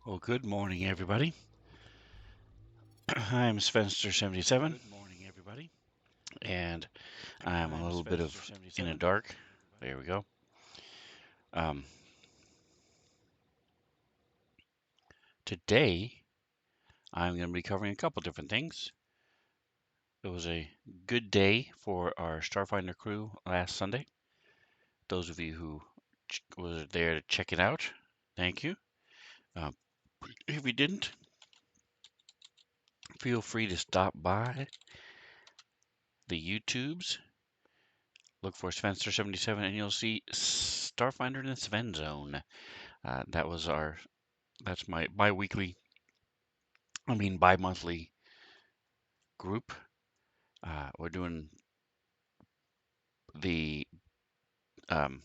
Well, good morning, everybody. I'm Spencer77, and I'm a little bit of in the dark. There we go. Um, Today, I'm going to be covering a couple different things. It was a good day for our Starfinder crew last Sunday. Those of you who were there to check it out, thank you. Um, if you didn't, feel free to stop by the YouTubes. Look for Spencer77 and you'll see Starfinder in the Sven Zone. That's my bi-monthly group. We're doing the um,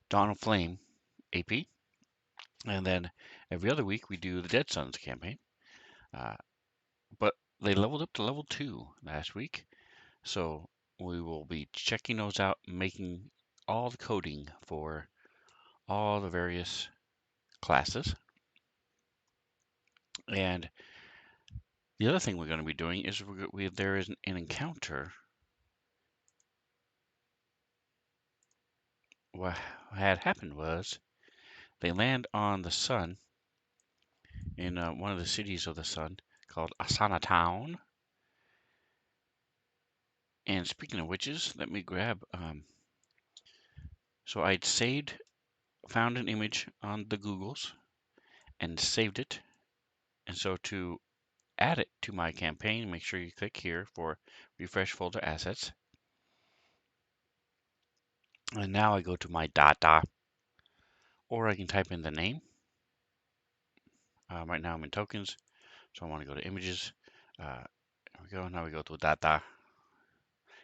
Dawn of Flame AP, and then every other week we do the Dead Suns campaign. Uh, but they leveled up to level 2 last week, so we will be checking those out, making all the coding for all the various classes. And the other thing we're going to be doing is there is an encounter. What had happened was they land on the sun in one of the cities of the sun called Asana Town. And speaking of witches, let me grab. So I'd found an image on the Googles and saved it. And so to add it to my campaign, make sure you click here for refresh folder assets. And now I go to my data, or I can type in the name. Right now I'm in tokens, so I want to go to images. There we go. Now we go to data.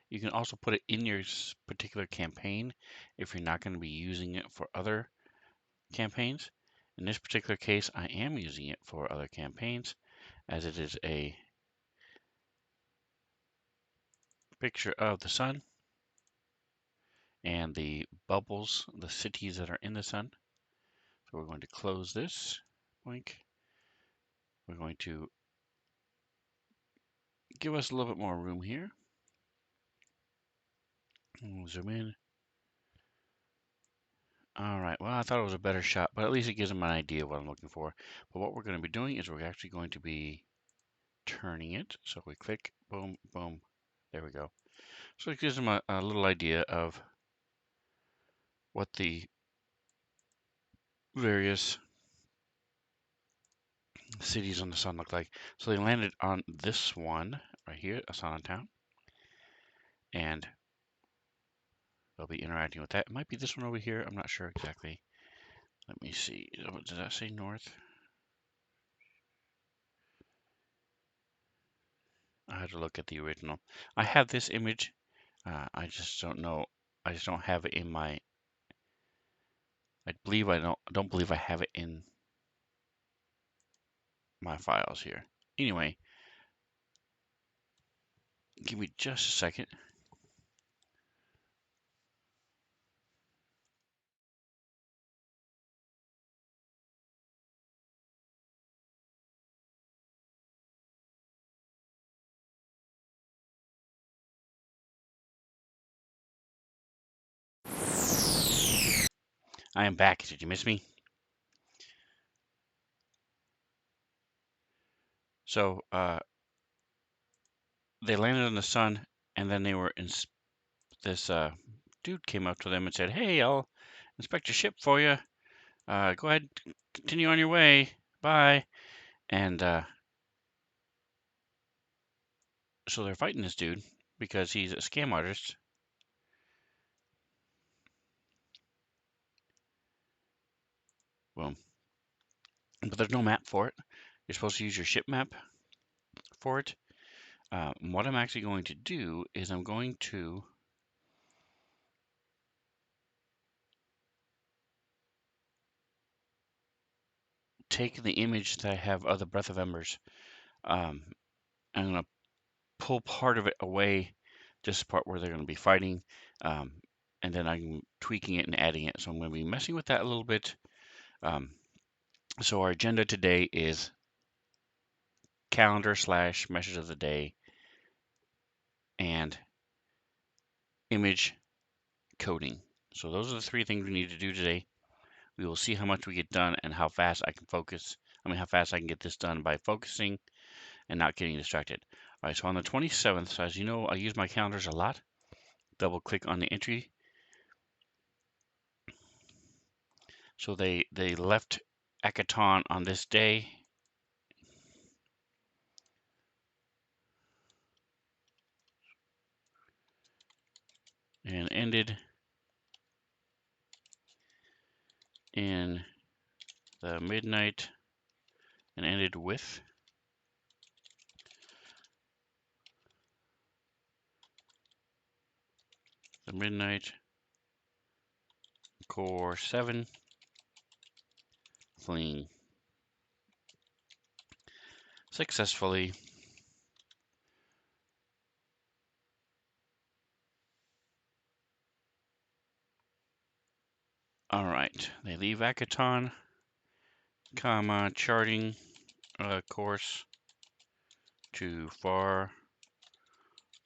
You can also put it in your particular campaign if you're not going to be using it for other campaigns. In this particular case, I am using it for other campaigns as it is a picture of the sun and the bubbles, the cities that are in the sun. So we're going to close this link. We're going to give us a little bit more room here. We'll zoom in. All right, well, I thought it was a better shot, but at least it gives them an idea of what I'm looking for. But what we're going to be doing is we're actually going to be turning it. So we click, boom, boom, there we go. So it gives them a little idea of what the various cities on the sun look like. So they landed on this one right here, Asana Town, and they'll be interacting with that. It might be this one over here. I'm not sure exactly. Let me see. Does that say north? I had to look at the original. I have this image. I just don't know. I just don't have it in my. I don't believe I have it in my files here. Anyway, give me just a second. I am back. Did you miss me? So they landed on the sun, and then they were in this dude came up to them and said, "Hey, I'll inspect your ship for you. Go ahead, continue on your way. Bye." And so they're fighting this dude because he's a scam artist. Boom. But there's no map for it. You're supposed to use your ship map for it. What I'm actually going to do is I'm going to take the image that I have of the Breath of Embers. I'm going to pull part of it away, just the part where they're going to be fighting, and then I'm tweaking it and adding it. So I'm going to be messing with that a little bit. Um, So our agenda today is calendar / message of the day and image coding. So those are the three things we need to do today. We will see how much we get done and how fast I can focus. How fast I can get this done by focusing and not getting distracted. All right, so on the 27th, so as you know, I use my calendars a lot. Double click on the entry. So they left Akaton on this day. And ended in the midnight and ended with the midnight core 7 fleeing successfully. All right, they leave Akaton, comma, charting course to far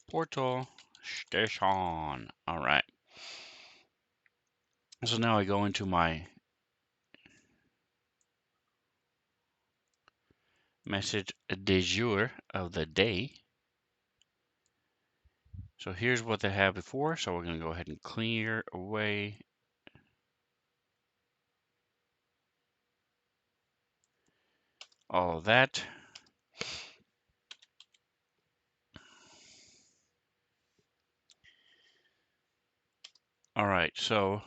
portal station. All right. So now I go into my message de jour of the day. So here's what they had before. So we're going to go ahead and clear away all of that. All right, so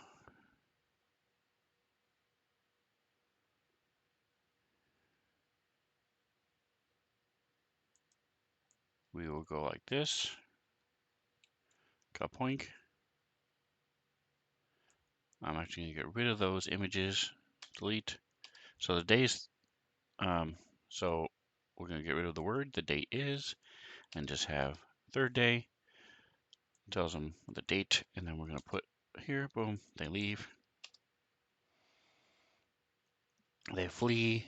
we will go like this. Kapoink. I'm actually going to get rid of those images. Delete. So the days, so we're going to get rid of the word. The date is, and just have third day. Tells them the date, and then we're going to put here, boom, they leave. They flee.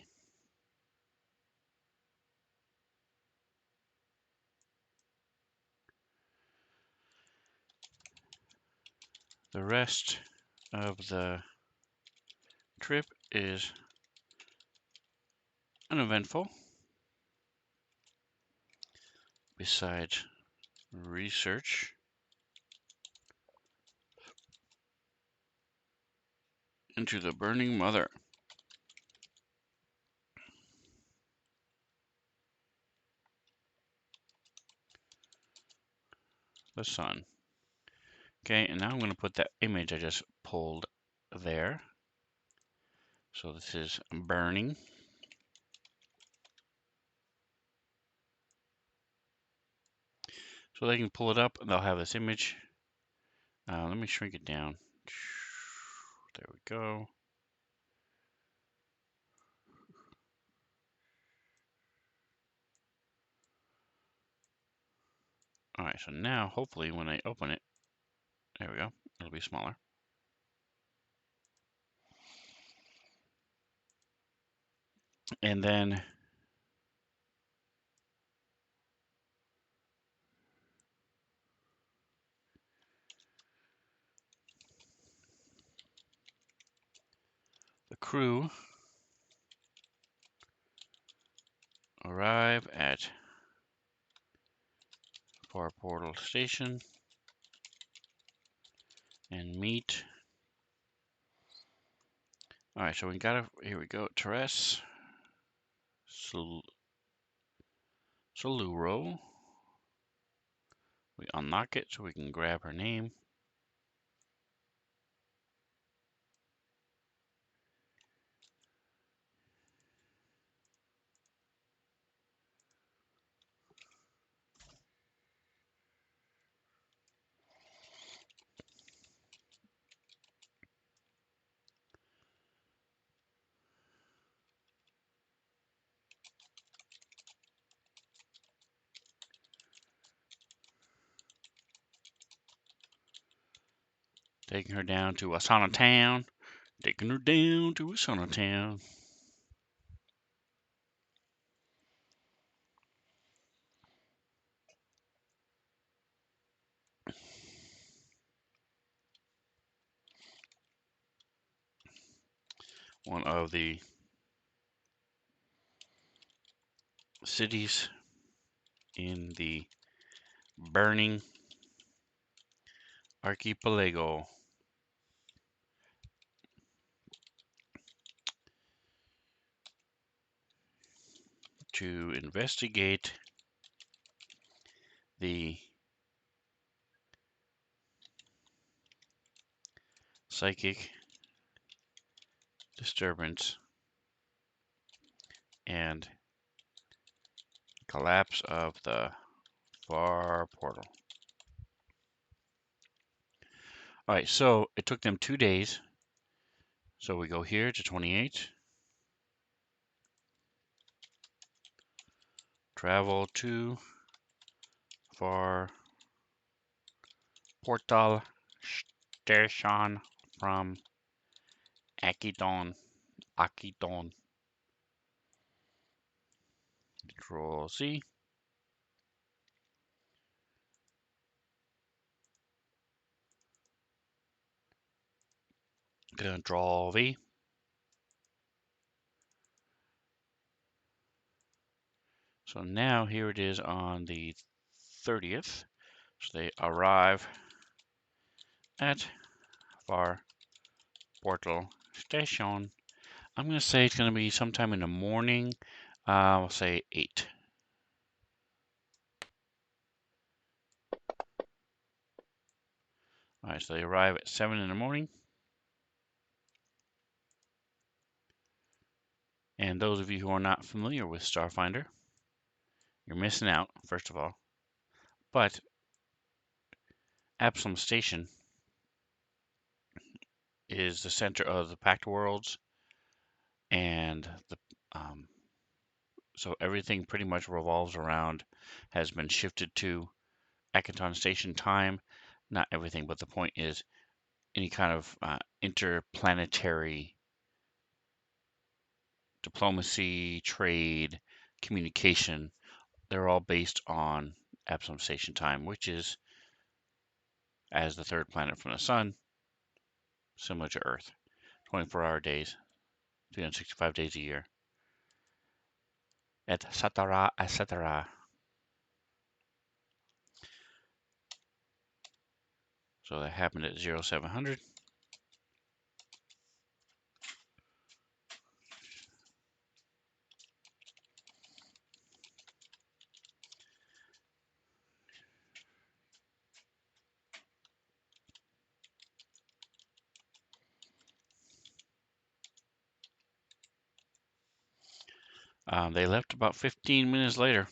The rest of the trip is uneventful, besides research into the burning mother. The sun. Okay, and now I'm going to put that image I just pulled there. So this is burning. So they can pull it up and they'll have this image. Let me shrink it down. There we go. All right, so now hopefully when I open it, there we go, it'll be smaller. And then the crew arrive at Far Portal Station and meet. All right, so we got it. Here we go. Teres Soluro. We unlock it so we can grab her name. Taking her down to Asana Town. Taking her down to Asana Town. one of the cities in the burning archipelago to investigate the psychic disturbance and collapse of the far portal. All right, so it took them 2 days. So we go here to 28. Travel to far portal station from Akiton. Akiton. Control C. Control V. So now here it is on the 30th. So they arrive at Far Portal Station. I'm going to say it's going to be sometime in the morning. I'll say 8. All right, so they arrive at 7 in the morning. And those of you who are not familiar with Starfinder, you're missing out, first of all. But Absalom Station is the center of the Pact Worlds, and so everything pretty much revolves around, has been shifted to Akaton Station time. Not everything, but the point is any kind of interplanetary diplomacy, trade, communication, they're all based on Absalom Station time, which is, as the third planet from the sun, similar to Earth. 24-hour days, 365 days a year, etc., etc. So that happened at 0700. They left about 15 minutes later.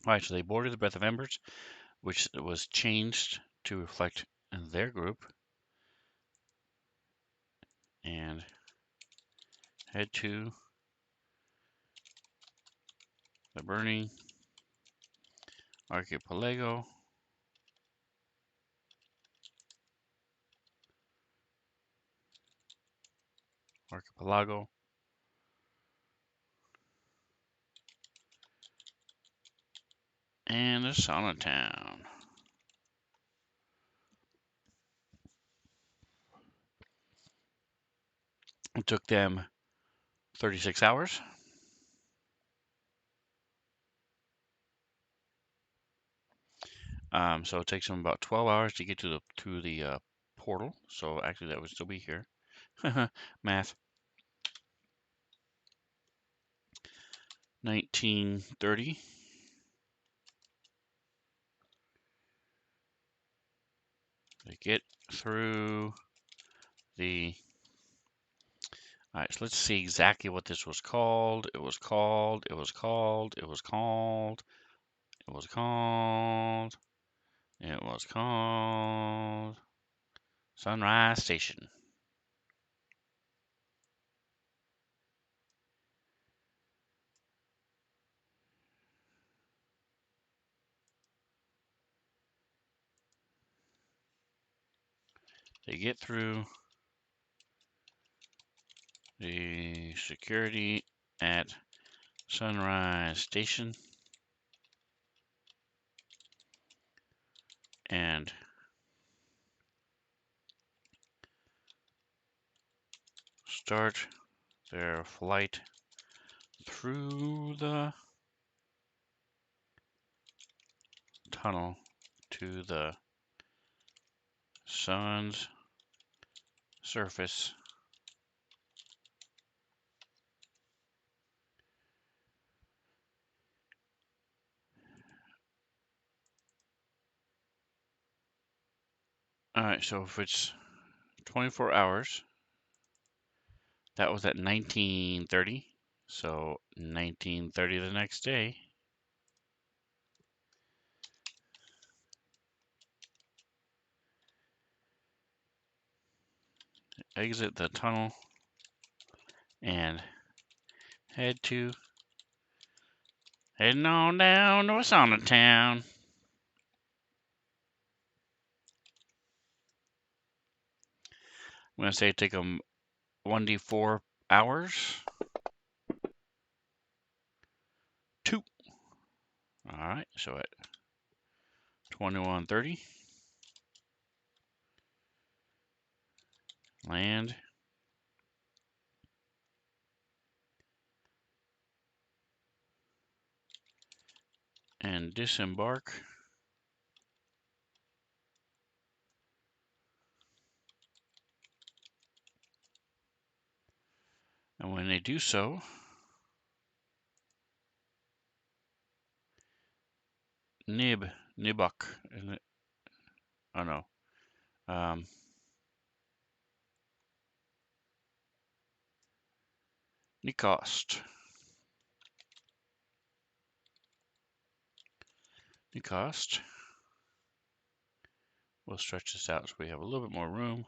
All right, so they boarded the Breath of Embers, which was changed to reflect their group, and head to the burning archipelago. Archipelago. And the Sauna Town. It took them 36 hours. So it takes them about 12 hours to get to the portal. So actually, that would still be here. Math. 1930. They get through the All right, so let's see exactly what this was called. It was called, it was called, it was called, it was called, it was called Sunrise Station. They get through the security at Sunrise Station and start their flight through the tunnel to the sun's surface. All right, so if it's 24 hours, that was at 1930. So 1930 the next day. Exit the tunnel and heading on down to Wasana Town. I'm going to say take them 1d4 hours. 2. All right, so at 21:30, land and disembark. And when they do so, Nibok, oh no, Nikost. We'll stretch this out so we have a little bit more room.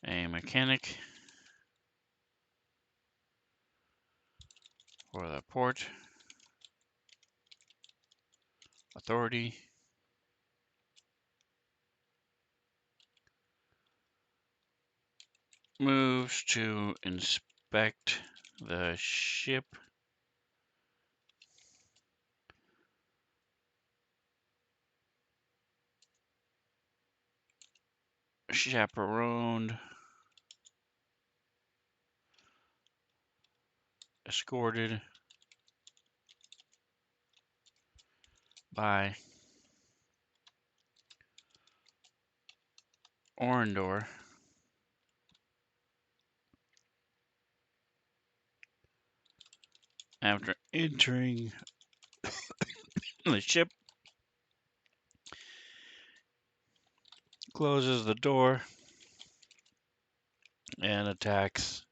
A mechanic for the port authority. Moves to inspect the ship. Chaperoned. Escorted by Orindor. After entering the ship, closes the door and attacks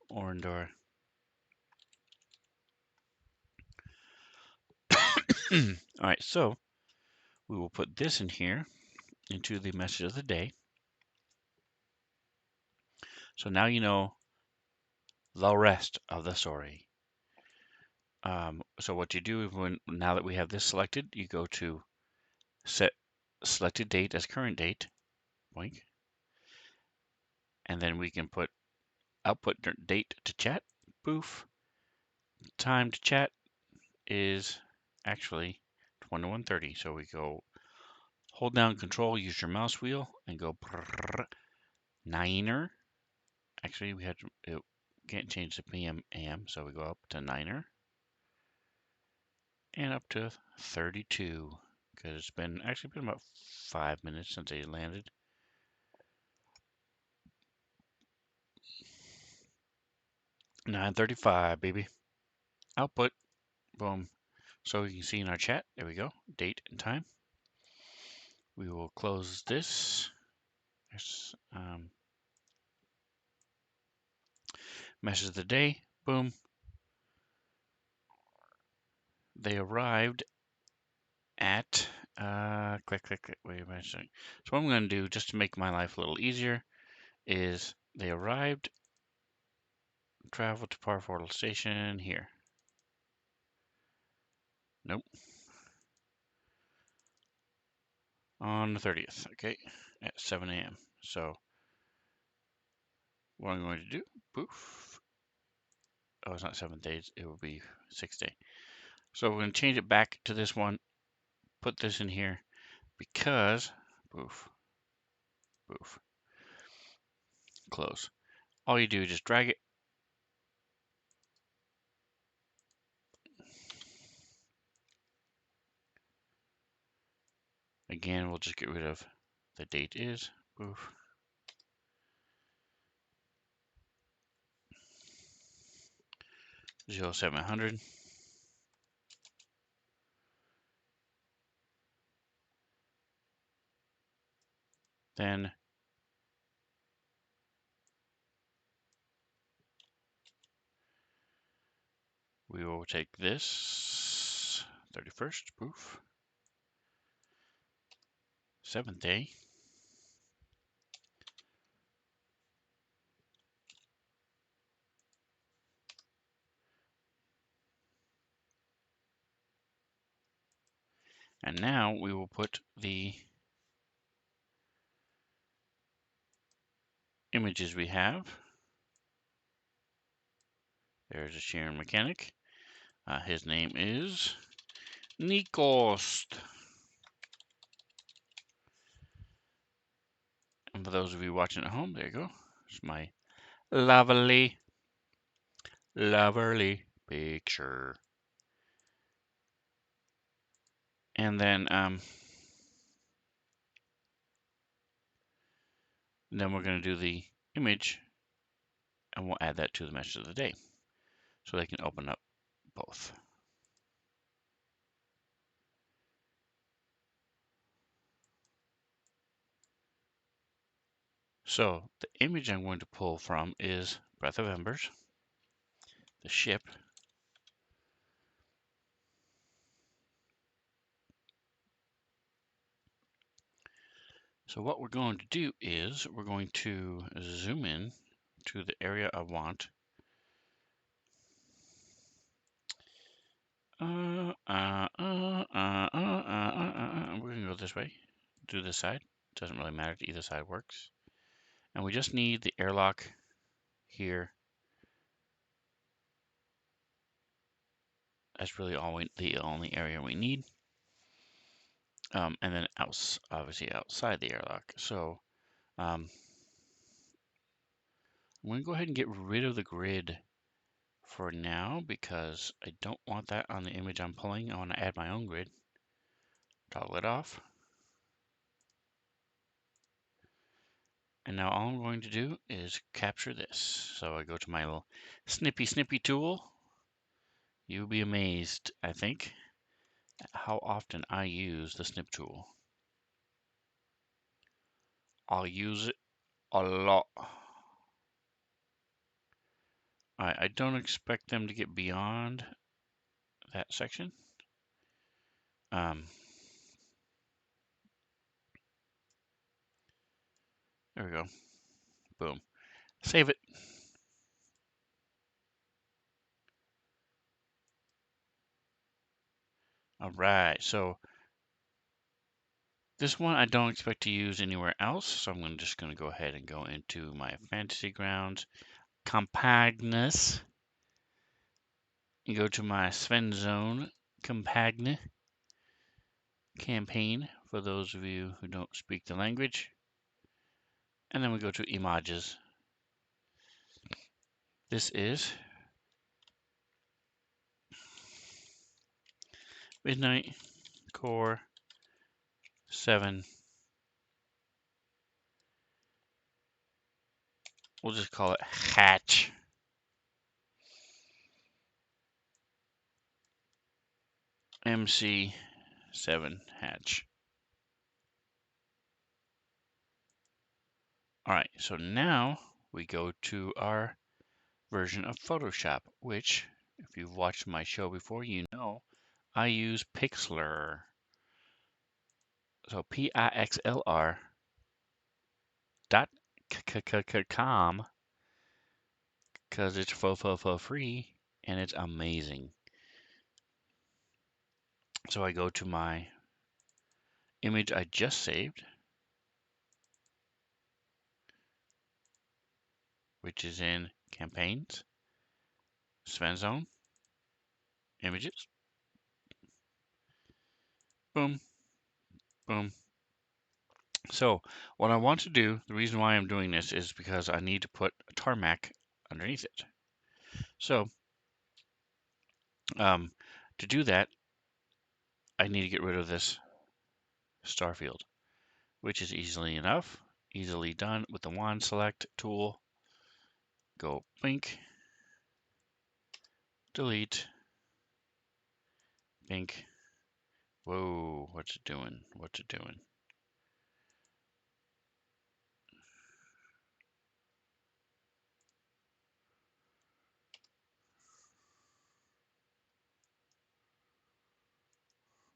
Orindor. All right, so we will put this in here into the message of the day. So now you know the rest of the story. So what you do now that we have this selected, you go to set selected date as current date, boink, and then we can put output date to chat, poof. Time to chat is actually 21:30. So we go hold down control, use your mouse wheel, and go niner. Actually, it can't change the PM AM, so we go up to niner and up to 32 because it's been about 5 minutes since they landed. $9:35, baby. Output, boom. So you can see in our chat, there we go, date and time. We will close this. There's message of the day. Boom. They arrived at click. Wait a minute. So what I'm going to do, just to make my life a little easier, is they arrived. Travel to Parportal Station here. Nope. On the 30th. Okay, at 7 a.m. So what I'm going to do, poof. Oh, it's not 7 days. It will be 6 days. So we're going to change it back to this one. Put this in here because, poof, poof, close. All you do is just drag it. Again, we'll just get rid of the date is, poof. Zero 0700. Then we will take this 31st, poof, 7th day. And now we will put the images we have. There's a Sharon mechanic. His name is Nikos. And for those of you watching at home, there you go. It's my lovely, lovely picture. And then we're going to do the image, and we'll add that to the message of the day, so they can open up both. So the image I'm going to pull from is Breath of Embers, the ship. So what we're going to do is we're going to zoom in to the area I want. We're going to go this way, do this side. Doesn't really matter, either side works. And we just need the airlock here. That's really the only area we need. And then obviously outside the airlock. So I'm going to go ahead and get rid of the grid for now because I don't want that on the image I'm pulling. I want to add my own grid. Toggle it off. And now all I'm going to do is capture this. So I go to my little snippy tool. You'll be amazed, I think, at how often I use the snip tool. I'll use it a lot. I don't expect them to get beyond that section. There we go. Boom. Save it. All right. So this one I don't expect to use anywhere else. So I'm just going to go ahead and go into my Fantasy Grounds Compagnes. You go to my Sven Zone Compagne campaign for those of you who don't speak the language. And then we go to images. This is Midnight Core 7. We'll just call it Hatch. MC7 hatch. All right, so now we go to our version of Photoshop, which, if you've watched my show before, you know I use Pixlr. So Pixlr dot com, because it's for free and it's amazing. So I go to my image I just saved, which is in Campaigns, Sven Zone, Images, boom, boom. So what I want to do, the reason why I'm doing this is because I need to put a tarmac underneath it. So to do that, I need to get rid of this star field, which is easily done with the wand select tool. Go blink, delete, blink. Whoa, what's it doing? What's it doing?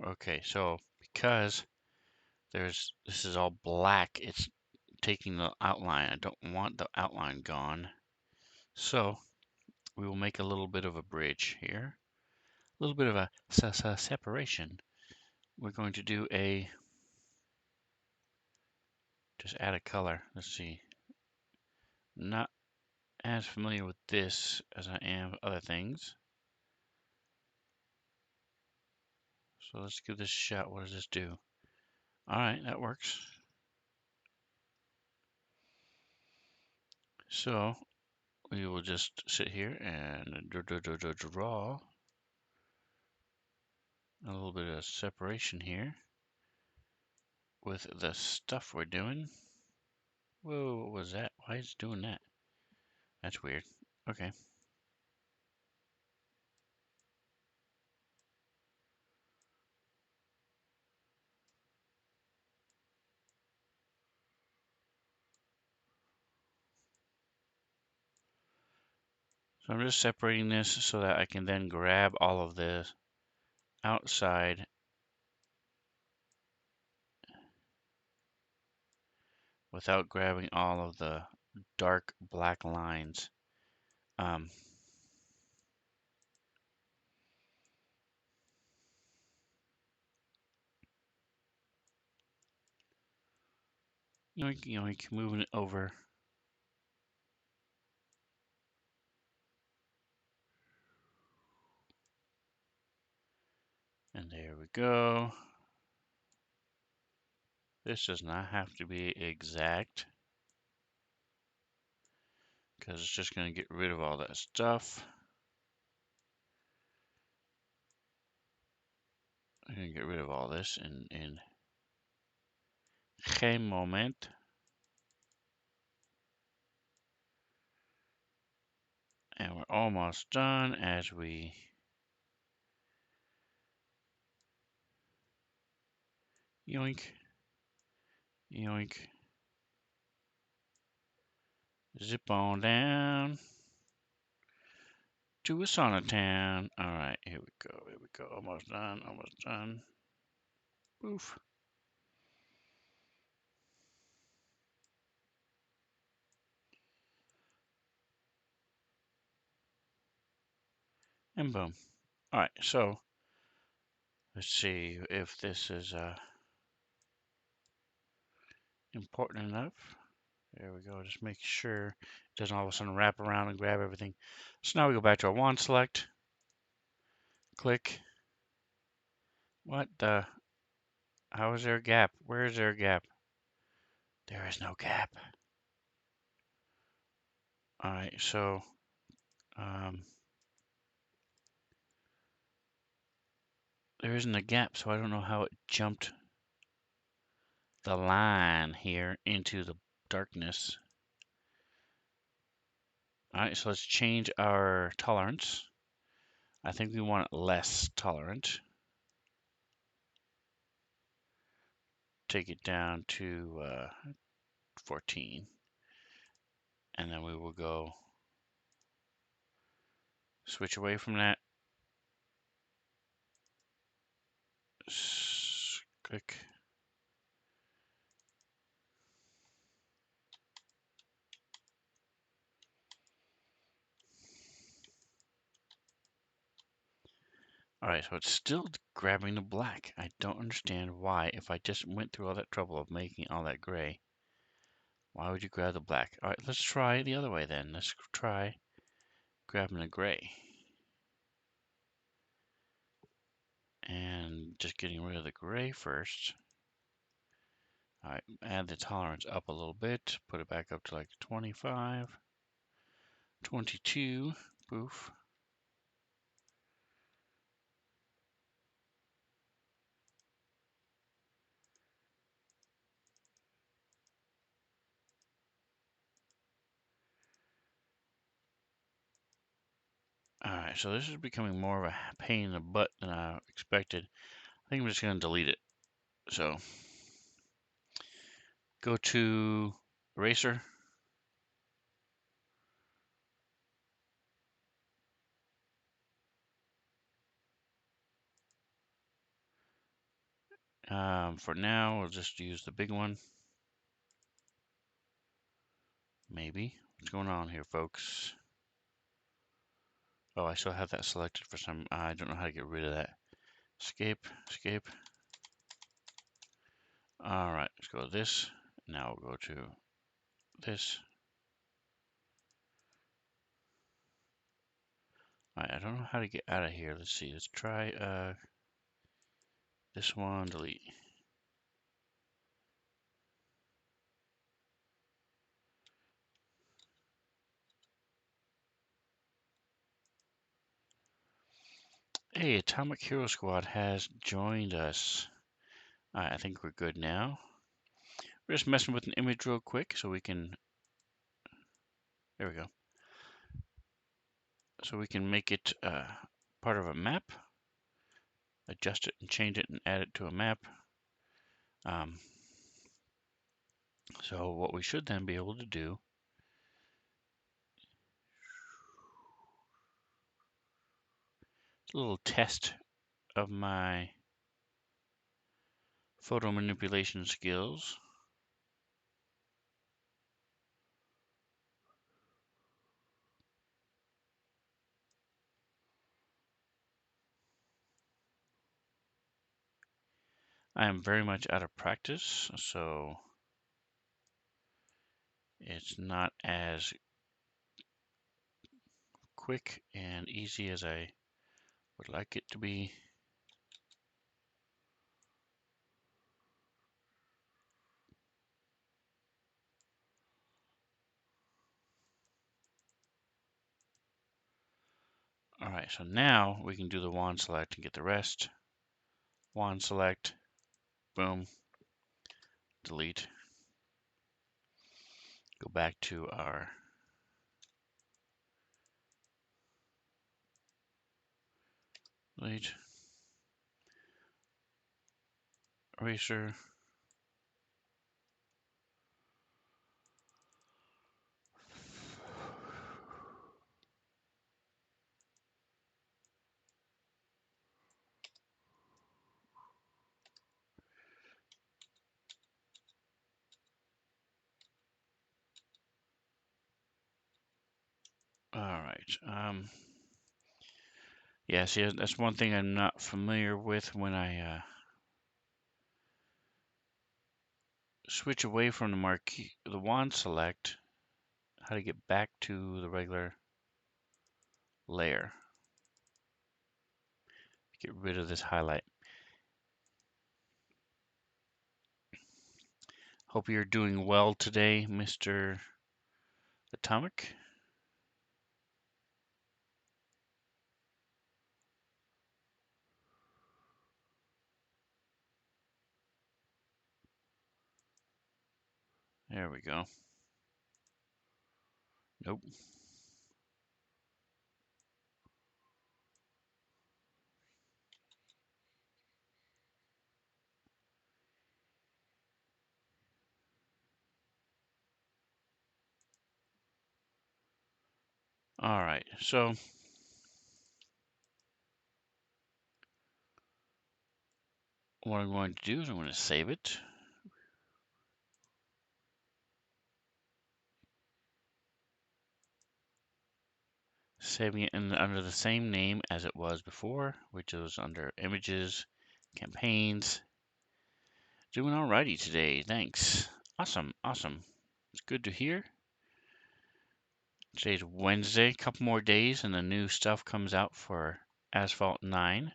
Okay, so because this is all black, it's taking the outline. I don't want the outline gone. So we will make a little bit of a bridge here, a little bit of a separation. We're going to do just add a color. Let's see. Not as familiar with this as I am with other things. So let's give this a shot. What does this do? All right, that works. So we will just sit here and draw a little bit of separation here with the stuff we're doing. Whoa, what was that? Why is it doing that? That's weird. Okay. So I'm just separating this so that I can then grab all of this outside without grabbing all of the dark black lines. Yoink, yoink, moving it over. And there we go. This does not have to be exact, because it's just going to get rid of all that stuff. I'm going to get rid of all this in geen moment. And we're almost done as we yoink, yoink, zip on down to a sauna town. All right, here we go, here we go. Almost done, almost done. Poof. And boom. All right, so let's see if this is important enough. There we go. Just make sure it doesn't all of a sudden wrap around and grab everything. So now we go back to our wand select. Click. What the? How is there a gap? Where is there a gap? There is no gap. All right, so there isn't a gap, so I don't know how it jumped the line here into the darkness. All right, so let's change our tolerance. I think we want it less tolerant. take it down to 14. And then we will go switch away from that. Click. All right, so it's still grabbing the black. I don't understand why, if I just went through all that trouble of making all that gray, why would you grab the black? All right, let's try the other way then. Let's try grabbing the gray. And just getting rid of the gray first. All right, add the tolerance up a little bit. Put it back up to like 25, 22, poof. All right, so this is becoming more of a pain in the butt than I expected. I think I'm just going to delete it. So go to eraser. For now, we'll just use the big one. Maybe. What's going on here, folks? Oh, I still have that selected for some. I don't know how to get rid of that. Escape, escape. All right, let's go to this. Now we'll go to this. All right, I don't know how to get out of here. Let's see. Let's try this one. Delete. Hey, Atomic Hero Squad has joined us. All right, I think we're good now. We're just messing with an image real quick so we can. There we go. So we can make it part of a map. Adjust it and change it and add it to a map. So what we should then be able to do is a little test of my photo manipulation skills. I am very much out of practice, so it's not as quick and easy as I would like it to be. All right, so now we can do the wand select and get the rest. Wand select, boom, delete. Go back to our delete, eraser. All right. Yeah, see, that's one thing I'm not familiar with when I switch away from the marquee, the wand select, how to get back to the regular layer. Get rid of this highlight. Hope you're doing well today, Mr. Atomic. There we go. Nope. All right, so what I'm going to do is I'm going to save it. Saving it under the same name as it was before, which was under images, campaigns. Doing alrighty today, thanks. Awesome, awesome. It's good to hear. Today's Wednesday, a couple more days, and the new stuff comes out for Asphalt 9,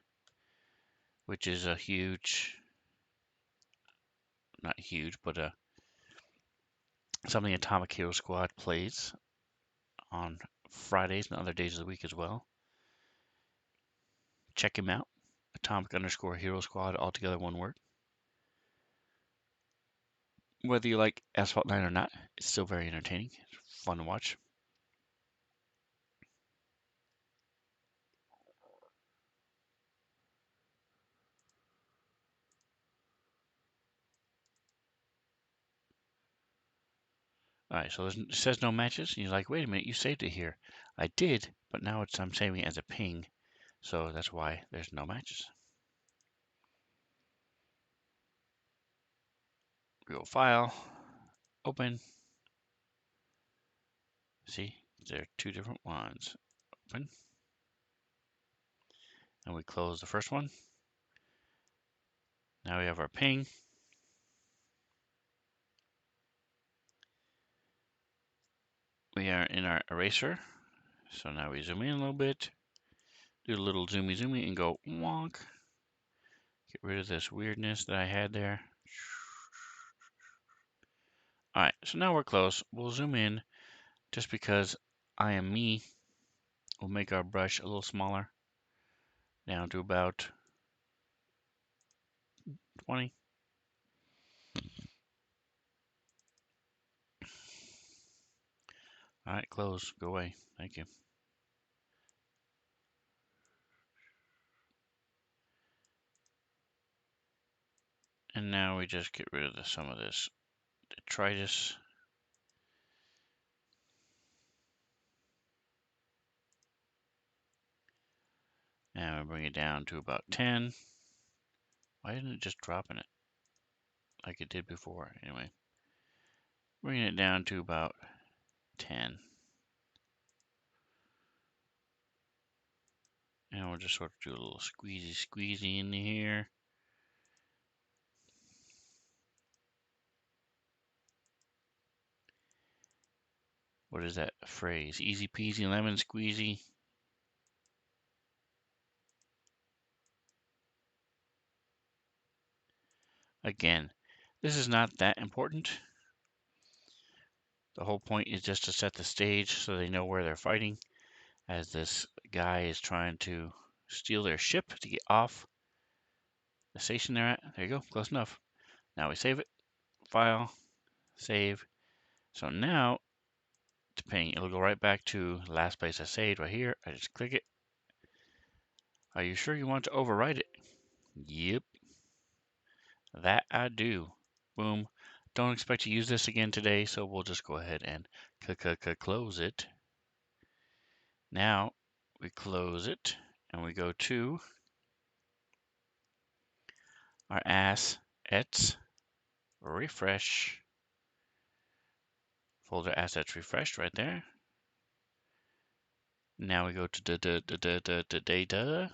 which is a huge, not huge, but something Atomic Hero Squad plays on Fridays and other days of the week as well. Check him out. Atomic_Hero Squad, altogether one word. Whether you like Asphalt 9 or not, it's still very entertaining. It's fun to watch. Alright, so it says no matches. And you're like, wait a minute, you saved it here. I did, but now I'm saving it as a ping. So that's why there's no matches. Real file, open. See, there are two different ones. Open. And we close the first one. Now we have our ping. We are in our eraser. So now we zoom in a little bit. Do a little zoomy and go wonk. Get rid of this weirdness that I had there. Alright, so now we're close. We'll zoom in just because I am me. We'll make our brush a little smaller. Down to about 20. Alright, close. Go away. Thank you. And now we just get rid of some of this detritus. And we bring it down to about 10. Why isn't it just dropping it like it did before? Anyway, bringing it down to about 10. And we'll just sort of do a little squeezy in here. What is that phrase? Easy peasy lemon squeezy. Again, this is not that important. The whole point is just to set the stage so they know where they're fighting, as this guy is trying to steal their ship to get off the station they're at. There you go, close enough. Now we save it, file, save. So now, depending, it'll go right back to the last place I saved right here. I just click it. Are you sure you want to overwrite it? Yep, that I do. Boom. Don't expect to use this again today, so we'll just go ahead and close it. Now we close it and we go to our assets, refresh, folder assets refreshed right there. Now we go to the data,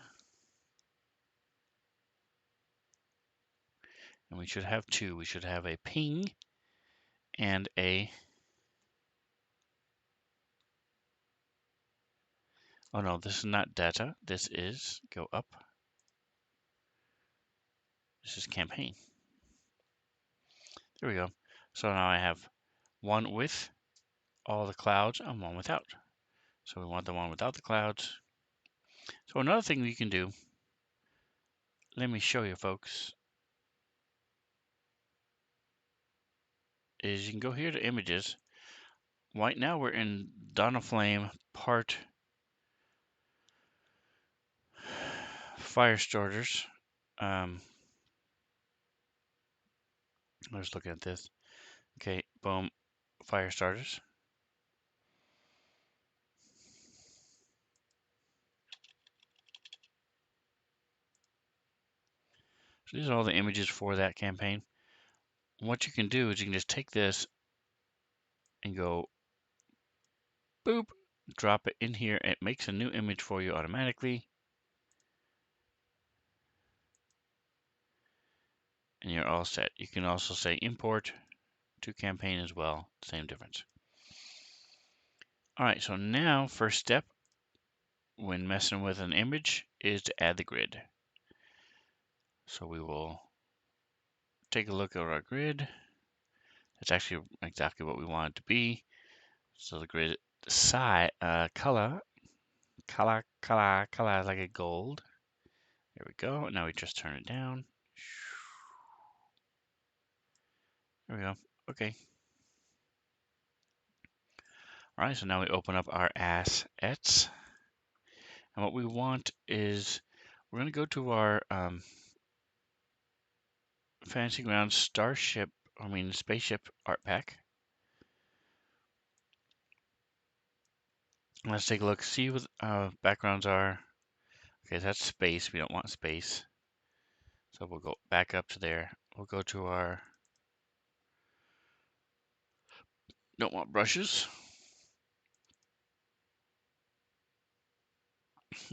and we should have two. We should have a ping and a, oh no, this is not data. This is, go up. This is campaign. There we go. So now I have one with all the clouds and one without. So we want the one without the clouds. So another thing we can do, let me show you folks, is you can go here to images. Right now we're in Dawn of Flame part fire starters. Let's look at this. Okay, boom, fire starters. So these are all the images for that campaign. What you can do is you can just take this and go boop, drop it in here. It makes a new image for you automatically. And you're all set. You can also say import to campaign as well. Same difference. All right, so now first step when messing with an image is to add the grid. So we will take a look at our grid. That's actually exactly what we want it to be. So the grid size, color is like a gold. There we go. Now we just turn it down. There we go. Okay. All right, so now we open up our assets. And what we want is we're going to go to our Fantasy Grounds Spaceship art pack. Let's take a look, see what backgrounds are. Okay, that's space. We don't want space. So we'll go back up to there. We'll go to our, don't want brushes.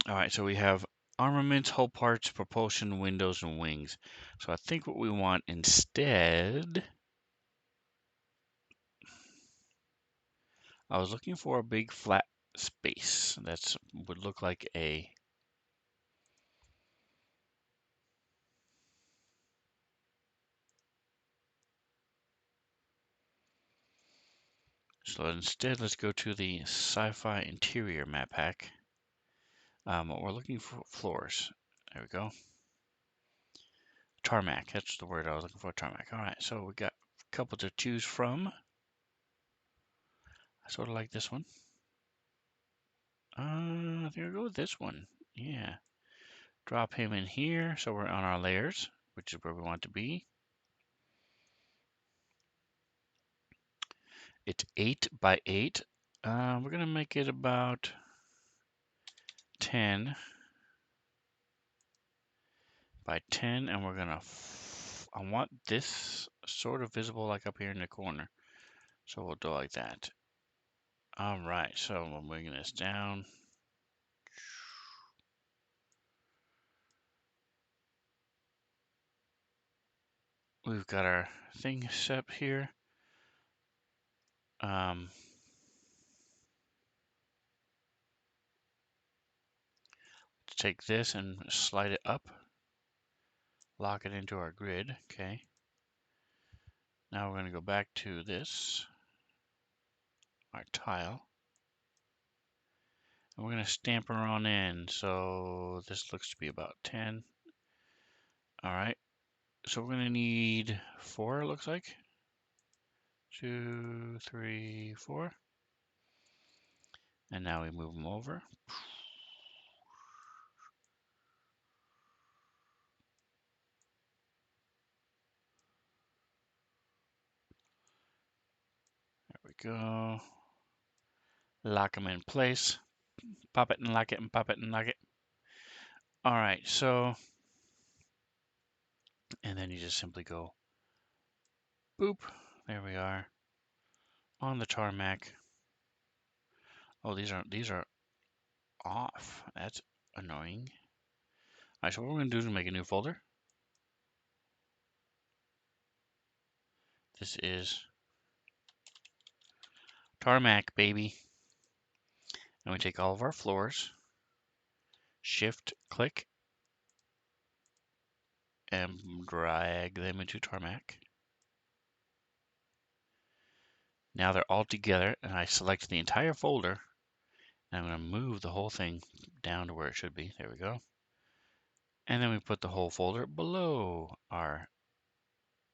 All right, so we have armaments, hull parts, propulsion, windows, and wings. So I think what we want instead, I was looking for a big flat space. That would look like a, so instead let's go to the sci-fi interior map pack. We're looking for floors. There we go. Tarmac, that's the word I was looking for, tarmac. All right, so we got a couple to choose from. I sort of like this one. I think I'll go with this one. Yeah. Drop him in here, so we're on our layers, which is where we want to be. It's 8 by 8. We're gonna make it about 10 by 10, and we're gonna, I want this sort of visible like up here in the corner. So we'll do like that. All right, so we're moving this down. We've got our thing set here. Take this and slide it up. Lock it into our grid. Okay. Now we're going to go back to this, our tile. And we're going to stamp her on in. So this looks to be about 10. All right. So we're going to need 4, it looks like. 2, 3, 4. And now we move them over. There we go. Lock them in place. Pop it and lock it and pop it and lock it. All right, so, and then you just simply go boop. There we are on the tarmac. Oh, these are off. That's annoying. All right, so what we're gonna do is make a new folder. This is tarmac, baby. And we take all of our floors, shift click, and drag them into tarmac. Now they're all together, and I select the entire folder, and I'm going to move the whole thing down to where it should be. There we go. And then we put the whole folder below our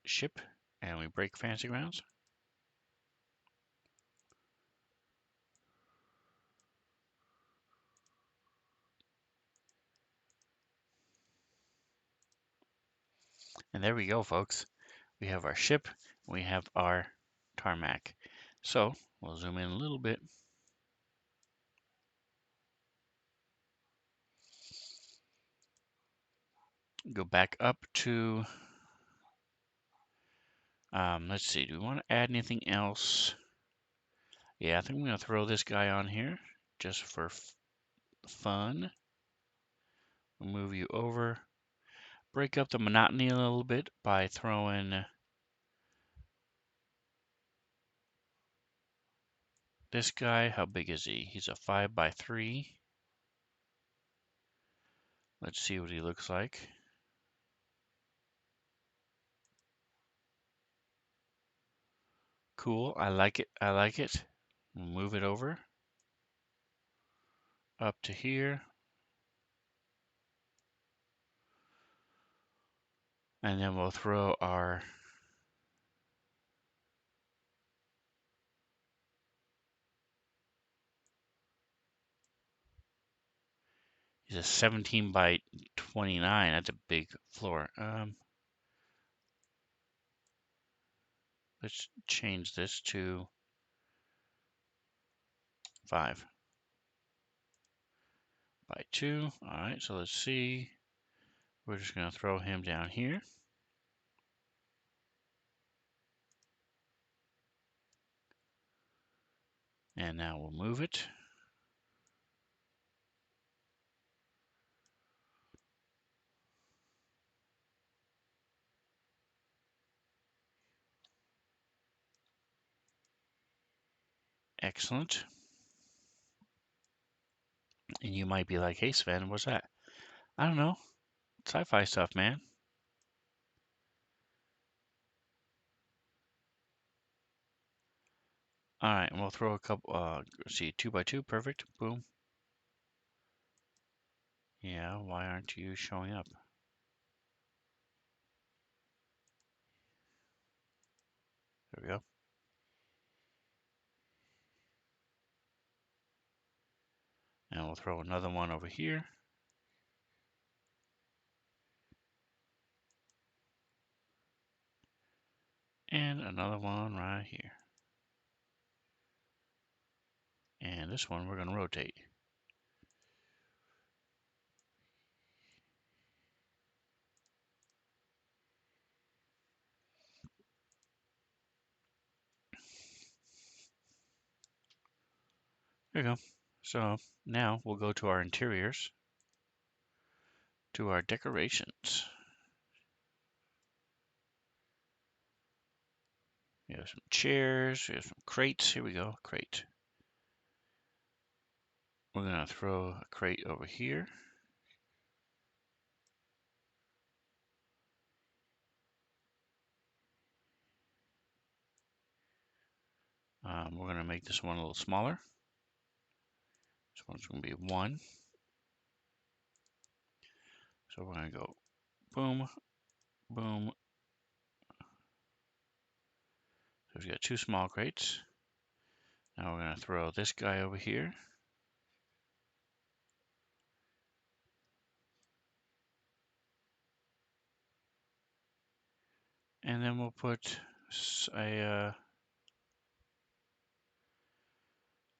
ship, and we break Fantasy Grounds. And there we go, folks. We have our ship, we have our tarmac. So we'll zoom in a little bit. Go back up to, let's see, do we want to add anything else? Yeah, I think I'm going to throw this guy on here just for fun. We'll move you over. Break up the monotony a little bit by throwing this guy. How big is he? He's a 5x3. Let's see what he looks like. Cool. I like it. I like it. We'll move it over up to here. And then we'll throw our he's a 17x29. That's a big floor. Let's change this to 5x2. All right, so let's see. We're just going to throw him down here. And now we'll move it. Excellent. And you might be like, hey, Sven, what's that? I don't know. Sci-fi stuff, man. All right, and we'll throw a couple, let's see, 2x2, perfect. Boom. Yeah, why aren't you showing up? There we go. And we'll throw another one over here. And another one right here. And this one we're going to rotate. There we go. So now we'll go to our interiors, to our decorations. We have some chairs, we have some crates. Here we go, crate. We're going to throw a crate over here. We're going to make this one a little smaller. This one's going to be 1. So we're going to go boom, boom. So we've got 2 small crates. Now we're going to throw this guy over here. And then we'll put a,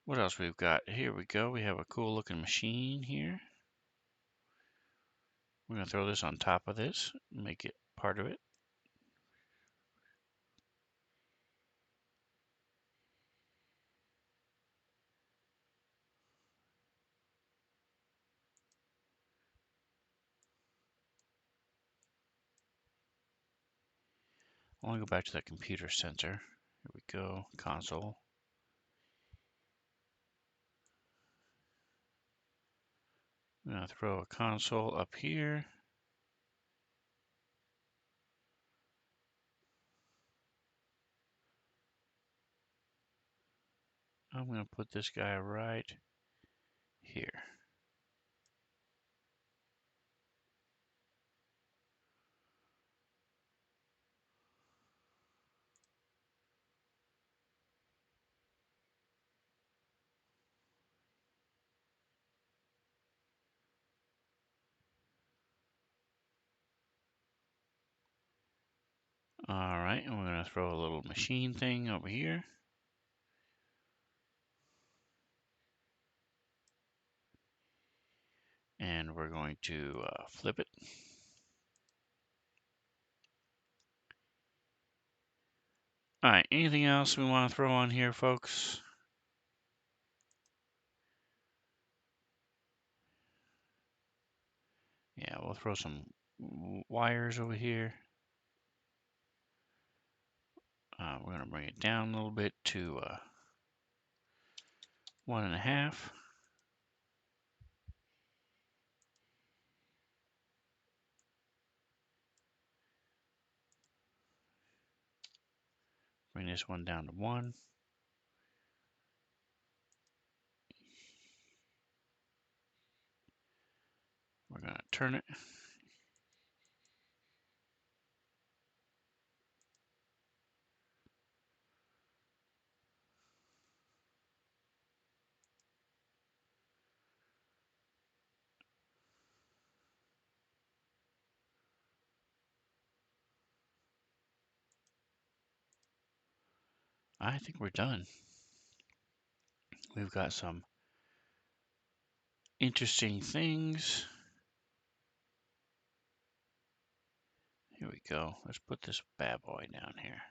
what else we've got? Here we go. We have a cool looking machine here. We're going to throw this on top of this, make it part of it. I want to go back to that computer center. Here we go, console. I'm going to throw a console up here. I'm going to put this guy right here. All right, and we're going to throw a little machine thing over here. And we're going to flip it. All right, anything else we want to throw on here, folks? Yeah, we'll throw some wires over here. We're going to bring it down a little bit to 1.5. Bring this one down to 1. We're going to turn it. I think we're done. We've got some interesting things. Here we go. Let's put this bad boy down here.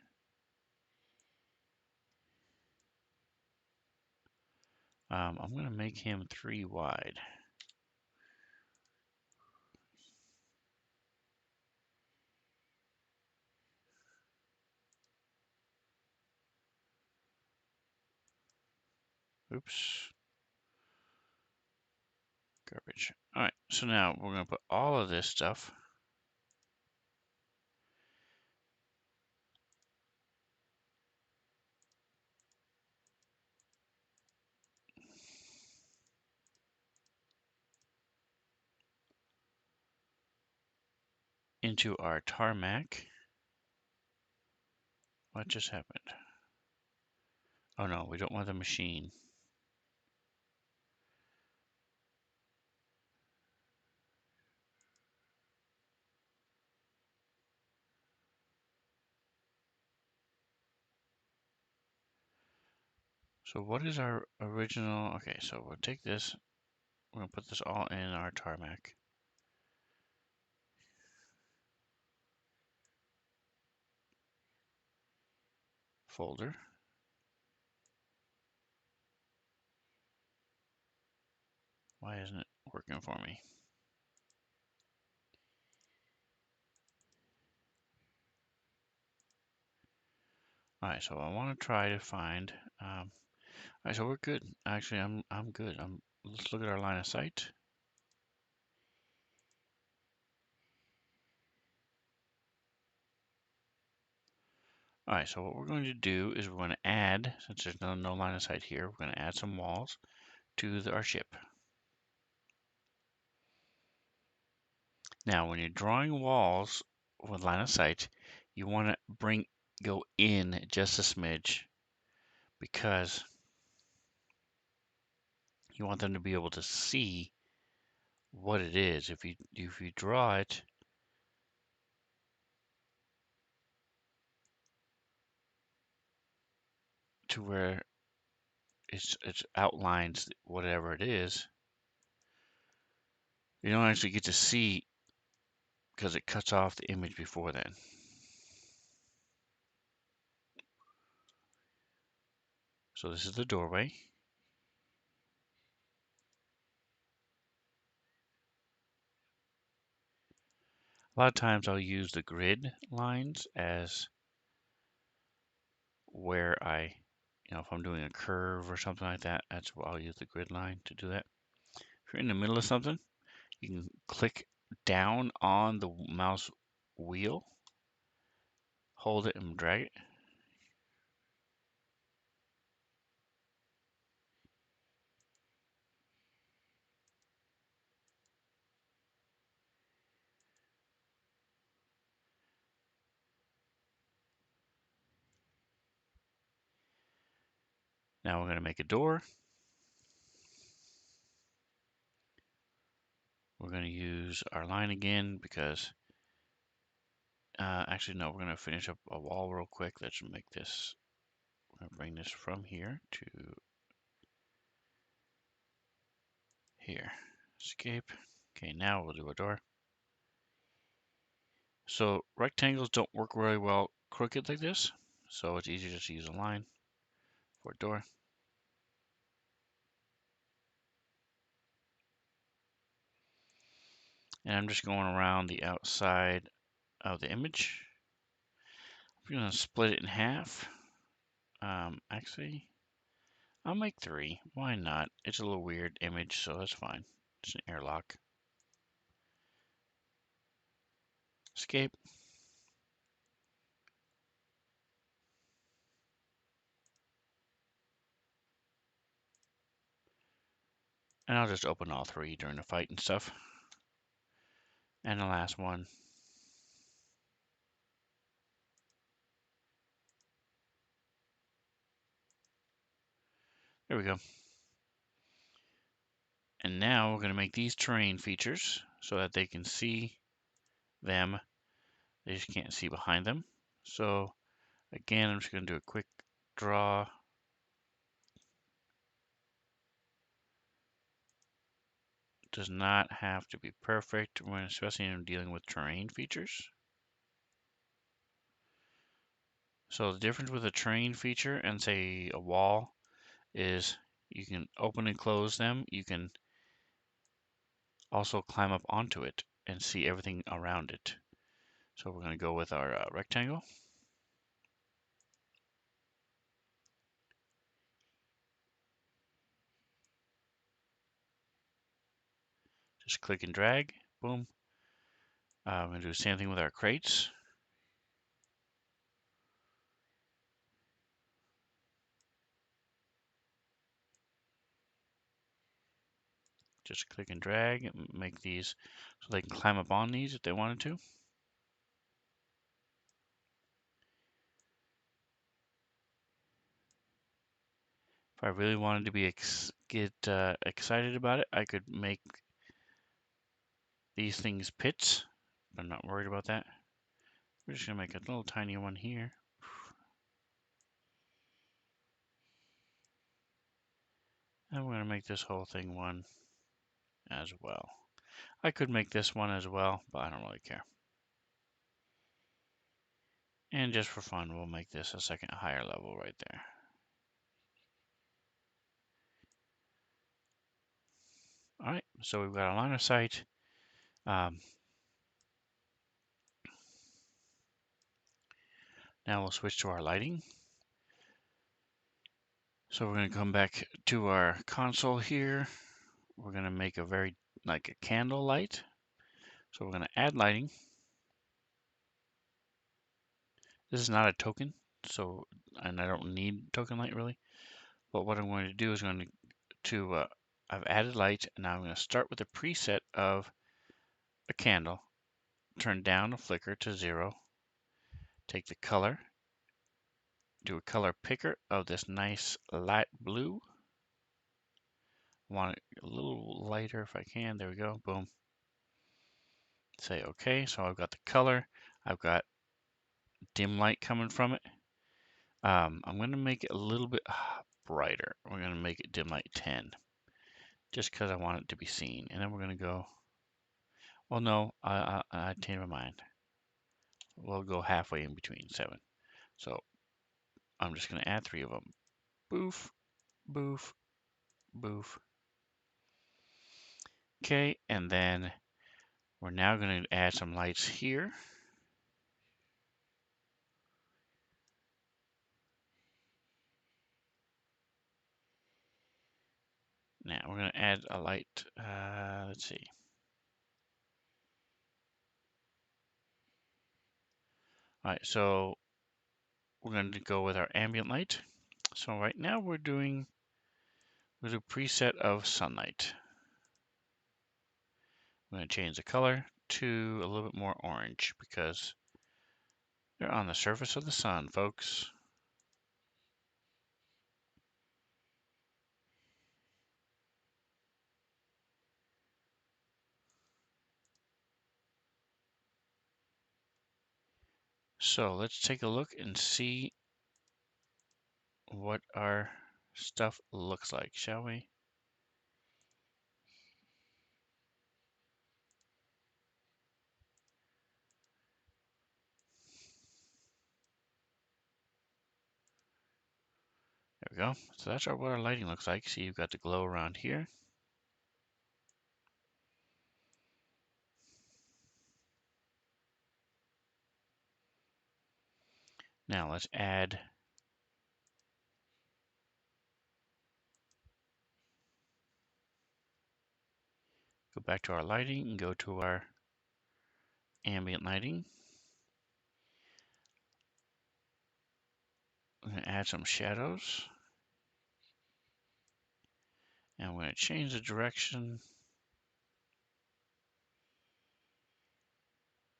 I'm going to make him 3 wide. Oops. Garbage. All right, so now we're going to put all of this stuff into our tarmac. What just happened? Oh no, we don't want the machine. So what is our original? Okay, so we'll take this. We're going to put this all in our tarmac folder. Why isn't it working for me? All right, so I want to try to find. All right, so we're good. Actually, I'm good. Let's look at our line of sight. All right, so what we're going to do is we're going to add, since there's no line of sight here, we're going to add some walls to our ship. Now, when you're drawing walls with line of sight, you want to go in just a smidge because you want them to be able to see what it is. If you draw it to where it outlines whatever it is, you don't actually get to see because it cuts off the image before then. So this is the doorway. A lot of times I'll use the grid lines as where if I'm doing a curve or something like that, that's what I'll use the grid line to do that. If you're in the middle of something, you can click down on the mouse wheel, hold it and drag it. Now we're going to make a door. We're going to use our line again because, actually no, we're going to finish up a wall real quick. Let's make this, we're going to bring this from here to here. Escape. Okay, now we'll do a door. So rectangles don't work really well crooked like this. so it's easier just to use a line for a door. And I'm just going around the outside of the image. I'm going to split it in half. Actually, I'll make 3. Why not? It's a little weird image, so that's fine. It's an airlock. Escape. And I'll just open all 3 during the fight and stuff. And the last one. There we go. And now we're going to make these terrain features so that they can see them. They just can't see behind them. So again, I'm just going to do a quick draw. Does not have to be perfect when, especially when dealing with terrain features. So the difference with a terrain feature and say a wall is you can open and close them. You can also climb up onto it and see everything around it. So we're going to go with our rectangle. Just click and drag, boom. I'm going to do the same thing with our crates. Just click and drag and make these so they can climb up on these if they wanted to. If I really wanted to be excited about it, I could make these things pits. I'm not worried about that. We're just going to make a little tiny one here. And we're going to make this whole thing one as well. I could make this one as well, but I don't really care. And just for fun, we'll make this a second higher level right there. All right, so we've got a line of sight. Now we'll switch to our lighting. So we're going to come back to our console here. We're going to make a like a candle light. So we're going to add lighting. This is not a token, and I don't need token light really. But what I'm going to do is I've added light, and now I'm going to start with a preset of a candle. Turn down the flicker to 0. Take the color, do a color picker of this nice light blue. Want it a little lighter if I can. There we go. Boom. Say OK. So I've got the color. I've got dim light coming from it. I'm going to make it a little bit brighter. We're going to make it dim light 10 just because I want it to be seen. And then we're going to go, well, no, I changed my mind. We'll go halfway in between 7. So I'm just going to add 3 of them. Boof, boof, boof. Okay, and then we're now going to add some lights here. Now we're going to add a light, let's see. All right, so we're going to go with our ambient light. So right now we're doing with a preset of sunlight. I'm going to change the color to a little bit more orange because they're on the surface of the sun, folks. So let's take a look and see what our stuff looks like, shall we? we go. So that's what our lighting looks like. See, you've got the glow around here. Now let's add, go back to our lighting and go to our ambient lighting. I'm going to add some shadows. And I'm going to change the direction.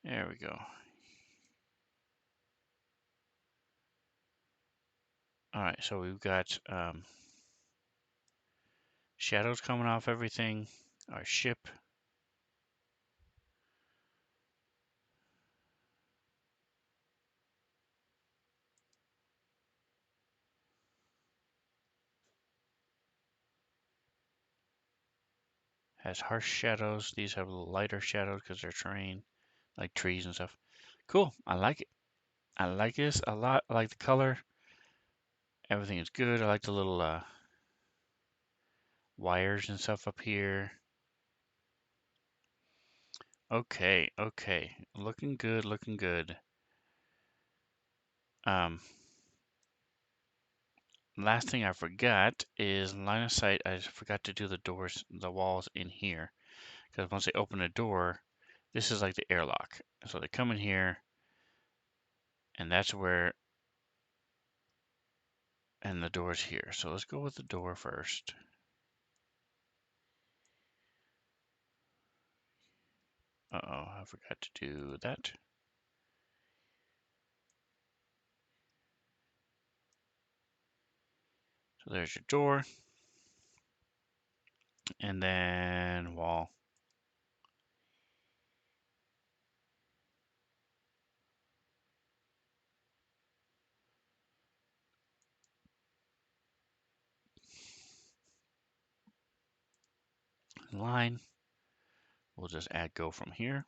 There we go. All right, so we've got shadows coming off everything. Our ship. Has harsh shadows. These have lighter shadows because they're terrain, like trees and stuff. Cool. I like it. I like this a lot. I like the color. Everything is good. I like the little wires and stuff up here. Okay, okay. Looking good, looking good. Last thing I forgot is line of sight. I forgot to do the doors, the walls in here. Because once they open a door, this is like the airlock. So they come in here, and that's where, and the door's here. So let's go with the door first. Uh-oh, I forgot to do that. So there's your door. And then wall. Line. We'll just add go from here.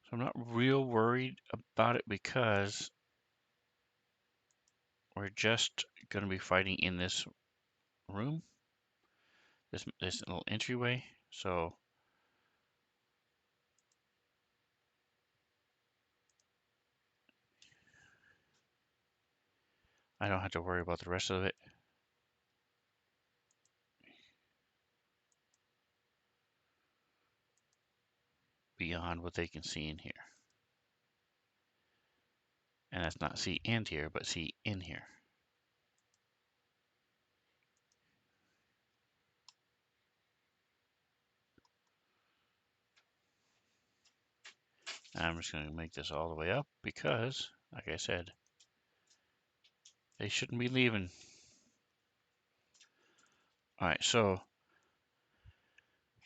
So I'm not real worried about it because we're just going to be fighting in this room, this little entryway. So I don't have to worry about the rest of it. Beyond what they can see in here. And that's not see and here, but see in here. I'm just going to make this all the way up because, like I said, they shouldn't be leaving. All right, so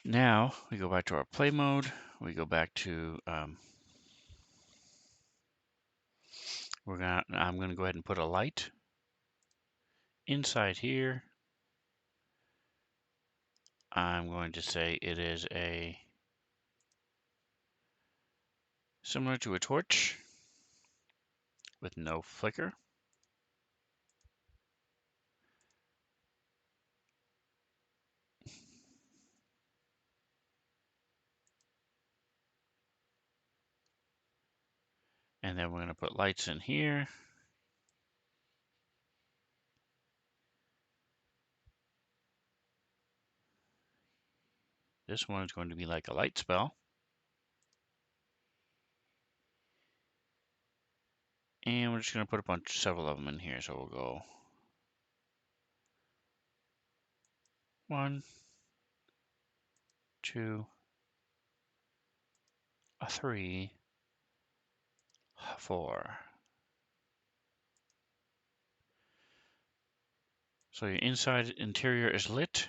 now we go back to our play mode. We go back to, I'm going to go ahead and put a light inside here. I'm going to say it is similar to a torch with no flicker. And then we're going to put lights in here. This one is going to be like a light spell. And we're just going to put several of them in here. So we'll go 1, 2, 3, 4. So your interior is lit.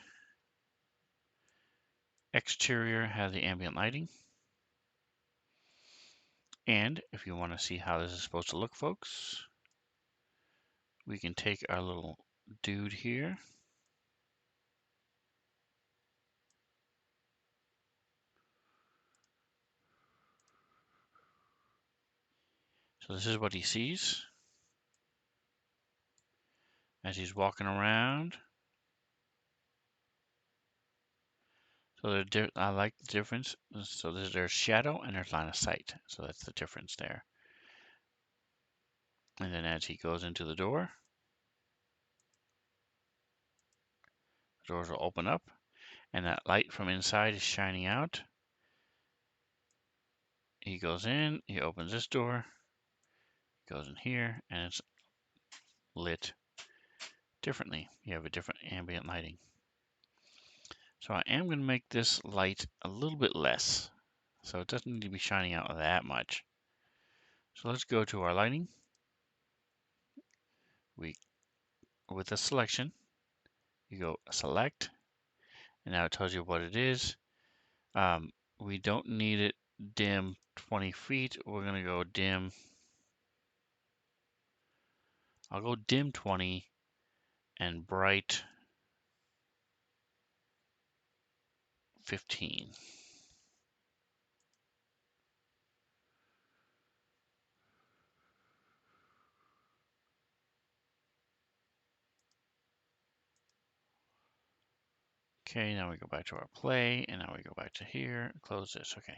Exterior has the ambient lighting. And if you want to see how this is supposed to look, folks, we can take our little dude here. So this is what he sees. as he's walking around. So I like the difference. So there's shadow and there's line of sight. So that's the difference there. And then as he goes into the door, the doors will open up and that light from inside is shining out. He goes in, he opens this door, goes in here, and it's lit differently. You have a different ambient lighting. So I am going to make this light a little bit less. So it doesn't need to be shining out that much. So let's go to our lighting. With the selection, you go select, and now it tells you what it is. We don't need it dim 20 feet. We're going to go dim. I'll go dim 20 and bright 15. Okay, now we go back to our play, and now we go back to here, close this, okay.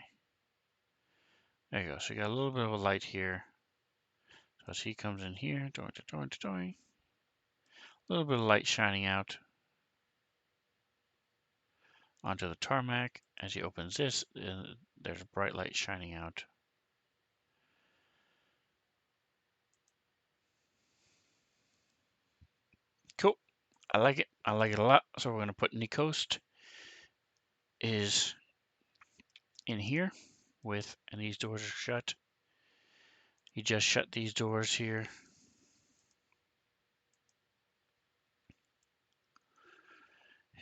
There you go, so you got a little bit of a light here. So as he comes in here, a little bit of light shining out onto the tarmac. As he opens this, there's bright light shining out. Cool, I like it a lot. So we're gonna put Nicoast is in here and these doors are shut. He just shut these doors here.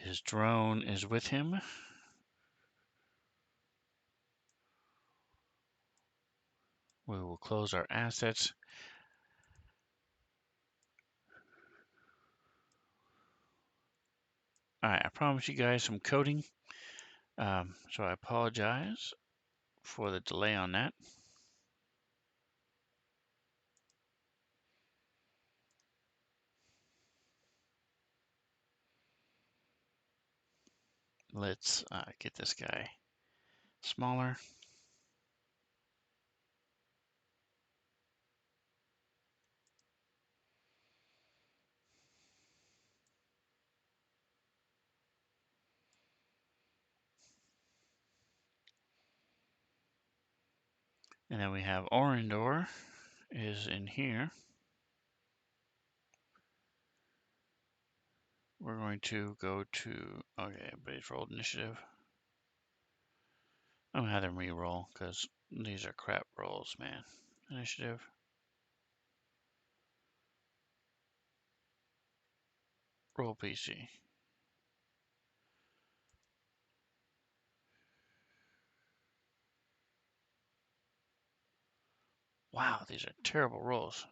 His drone is with him. We will close our assets. All right, I promised you guys some coding. So I apologize for the delay on that. Let's get this guy smaller. And then we have Orindor is in here. We're going to go to, okay, everybody's rolled initiative. I'm gonna have them re-roll because these are crap rolls, man. Initiative. Roll PC. Wow, these are terrible rolls.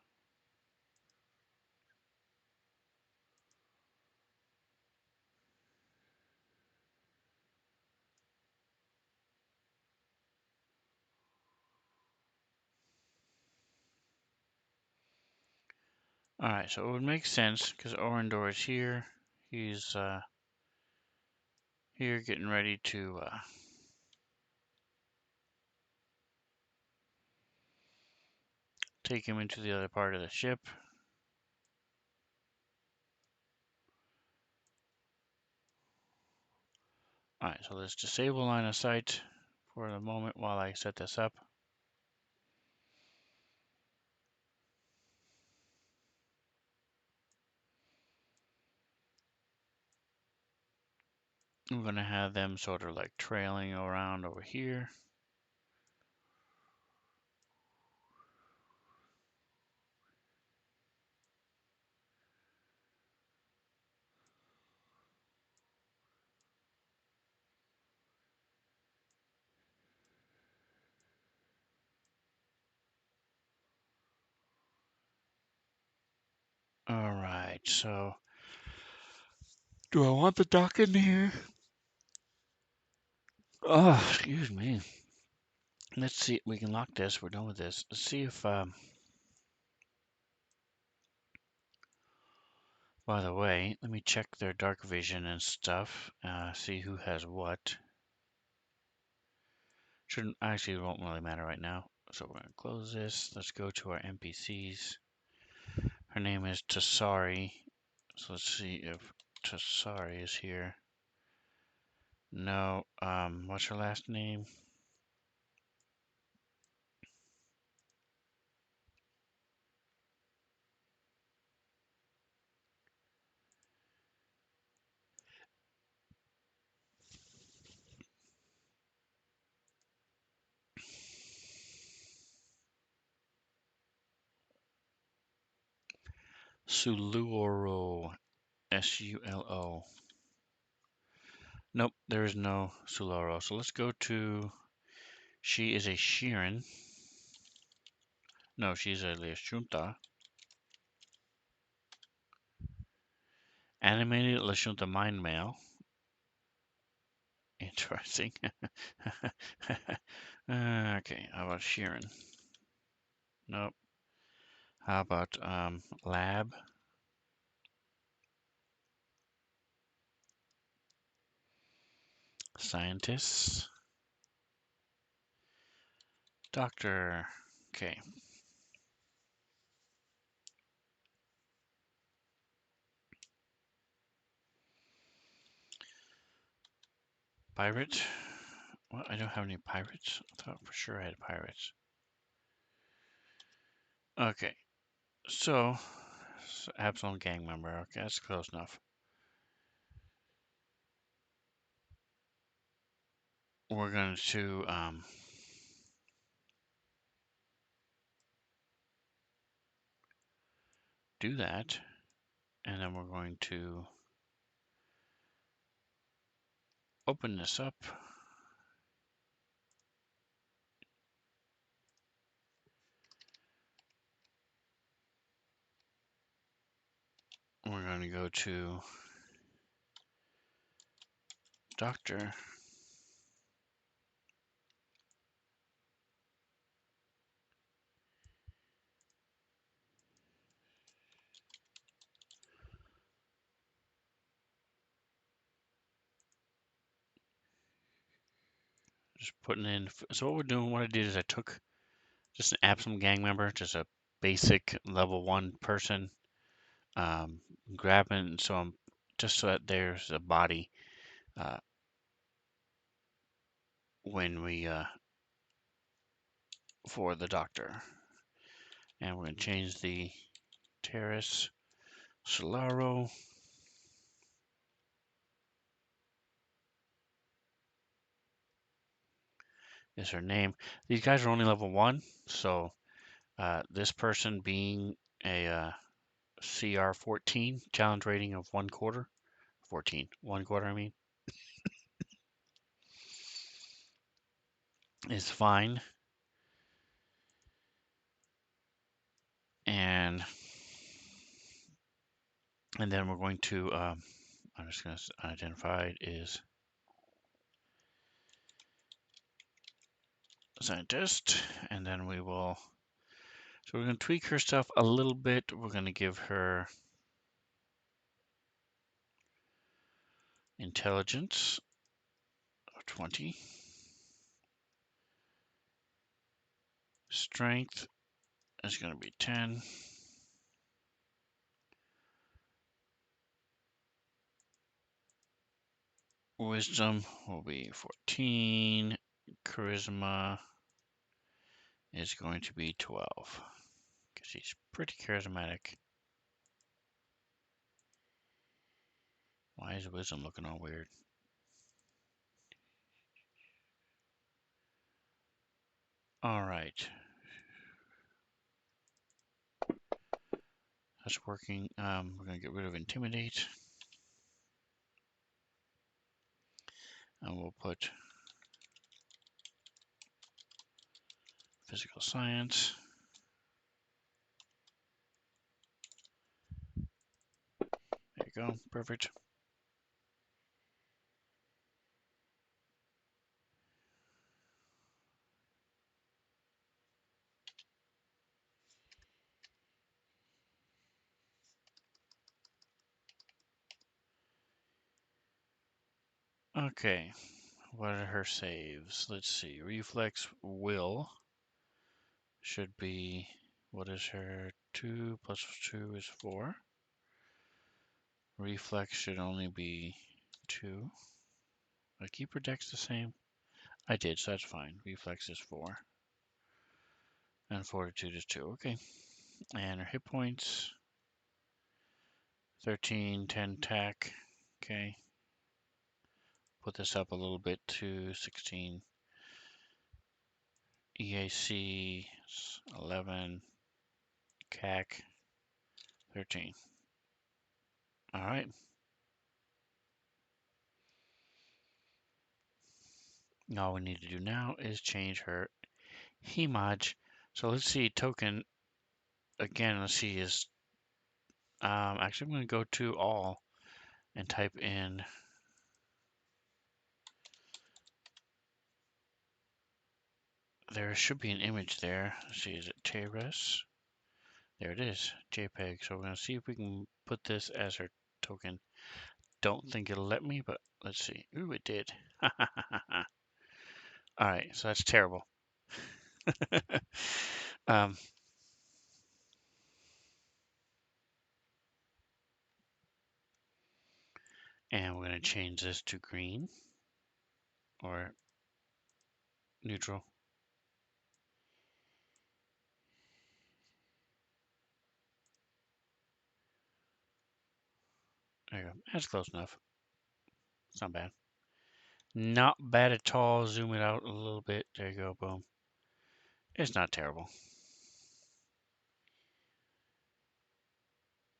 Alright, so it would make sense because Orindor is here. He's here getting ready to take him into the other part of the ship. Alright, so let's disable line of sight for the moment while I set this up. I'm going to have them sort of like trailing around over here. Alright, so do I want the dock in here? Oh, excuse me. Let's see. We can lock this. We're done with this. Let's see if By the way, let me check their dark vision and stuff. See who has what. Shouldn't actually, it won't really matter right now. So we're gonna close this. Let's go to our NPCs. Her name is Tassari. So let's see if Tassari is here. No. What's her last name? Suluoro. Sulo. Nope, there is no Suloro. So let's go to. She is a Shirin. No, she's a Lashunta. Animated Lashunta Mind Mail. Interesting. Okay, how about Shirin? Nope. How about Lab? Scientists? Doctor. Okay. Pirate? Well, I don't have any pirates. I thought for sure I had pirates. Okay, so Absalom gang member. Okay, that's close enough. We're going to do that, and then we're going to open this up. We're going to go to Doctor. Just putting in. So what we're doing, what I did is I took just an Absalom gang member, just a basic level 1 person, grabbing, so I'm just so that there's a body uh, when we for the doctor, and we're going to change the terrace. Solaro is her name. These guys are only level 1, so this person being a CR 14, challenge rating of 1/4. 14, 1/4, I mean, is fine. And then we're going to, I'm just going to identify it is scientist, and then we will, so we're going to tweak her stuff a little bit. We're going to give her intelligence of 20, strength is going to be 10, wisdom will be 14, charisma is going to be 12, because she's pretty charismatic. Why is wisdom looking all weird? All right. That's working. We're going to get rid of intimidate. And we'll put physical science. There you go. Perfect. Okay, what are her saves? Let's see. Reflex will should be, what is her? 2 plus 2 is 4. Reflex should only be 2. I keep her dex the same? I did, so that's fine. Reflex is 4. And fortitude is 2. Okay. And her hit points 13, 10 tack. Okay. Put this up a little bit to 16. EAC 11. CAC 13. All right. All we need to do now is change her Hemaj. So let's see, token again. Let's see is actually I'm going to go to all and type in. There should be an image there. Let's see, is it TRS? There it is, JPEG. So we're going to see if we can put this as her token. Don't think it'll let me, but let's see. Ooh, it did. All right, so that's terrible. um, and we're going to change this to green or neutral. There you go. That's close enough. It's not bad. Not bad at all. Zoom it out a little bit. There you go. Boom. It's not terrible.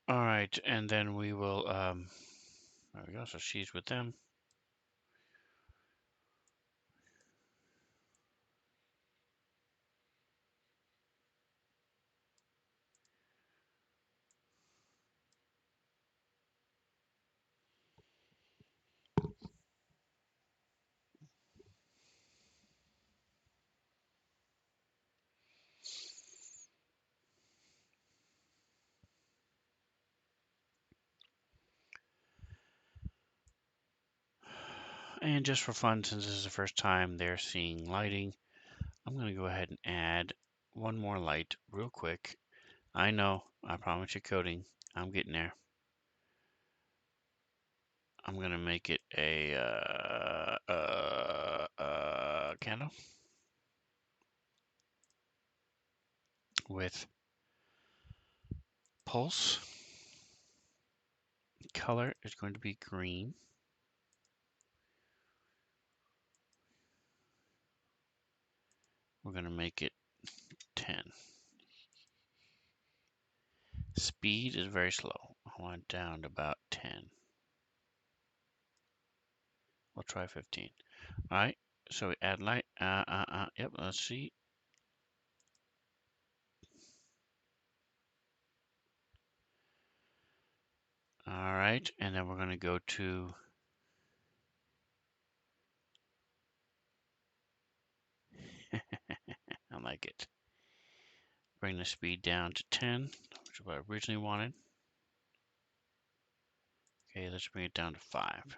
All right, and then we will. There we go. So she's with them. And just for fun, since this is the first time they're seeing lighting, I'm going to go ahead and add one more light real quick. I know, I promise you coding. I'm getting there. I'm going to make it a candle with pulse. Color is going to be green. We're going to make it 10. Speed is very slow. I want it down to about 10. We'll try 15. All right. So we add light. Yep. Let's see. All right. And then we're going to go to I like it. Bring the speed down to 10, which is what I originally wanted. Okay, let's bring it down to 5.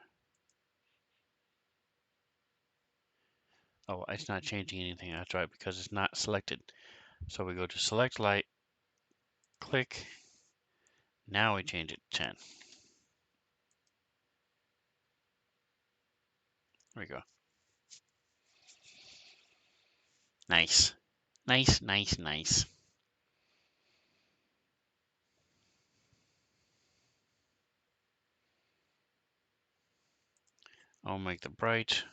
Oh, it's not changing anything. That's right, because it's not selected. So we go to select light, click. Now we change it to 10. There we go. Nice. Nice, nice, nice. I'll make the bright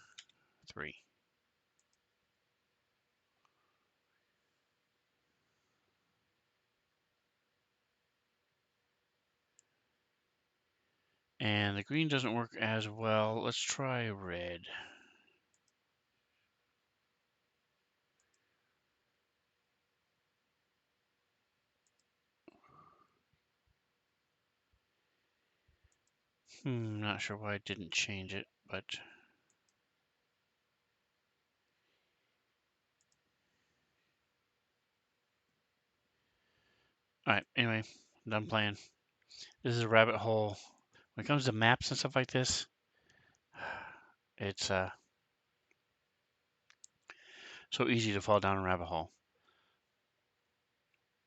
3. And the green doesn't work as well. Let's try red. Not sure why I didn't change it, but all right. Anyway, I'm done playing. This is a rabbit hole. When it comes to maps and stuff like this, It's so easy to fall down a rabbit hole.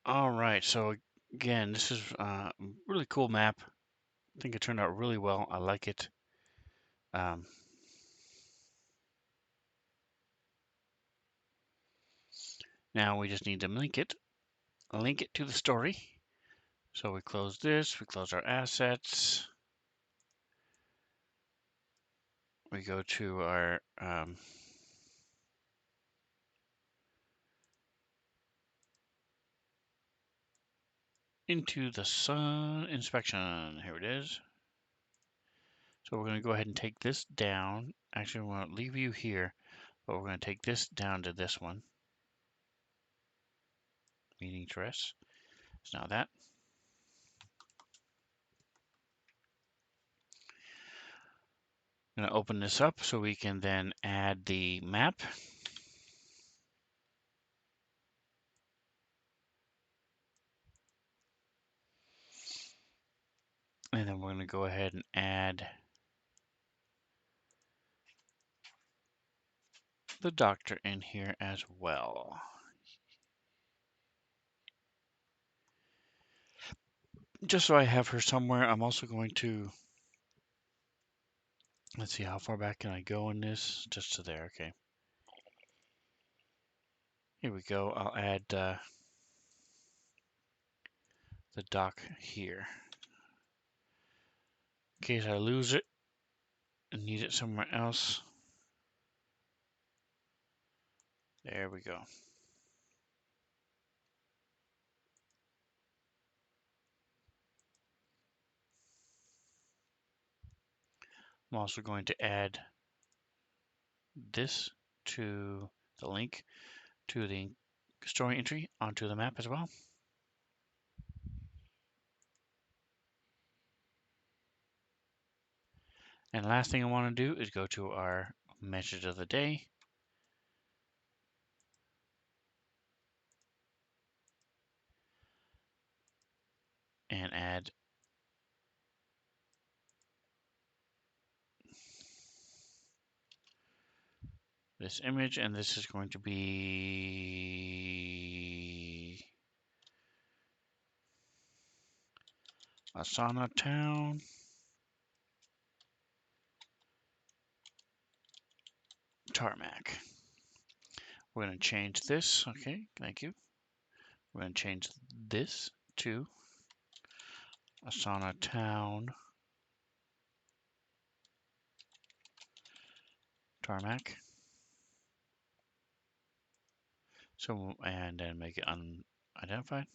All right, so again, this is a really cool map. I think it turned out really well. I like it. Um, Now we just need to link it to the story. So we close this, we close our assets. We go to our into the sun inspection. Here it is. So we're going to go ahead and take this down. Actually, we want to leave you here, but we're going to take this down to this one. Meeting dress. So now that. I'm going to open this up so we can then add the map. And then we're going to go ahead and add the doctor in here as well. Just so I have her somewhere, I'm also going to, let's see, how far back can I go in this? Just to there, okay. Here we go. I'll add the dock here. In case I lose it and need it somewhere else. There we go. I'm also going to add this to the link to the story entry onto the map as well. And last thing I want to do is go to our message of the day. And add this image, and this is going to be Asana Town. Tarmac. We're going to change this. Okay, thank you. We're going to change this to Asana Town Tarmac. So, and then make it unidentified.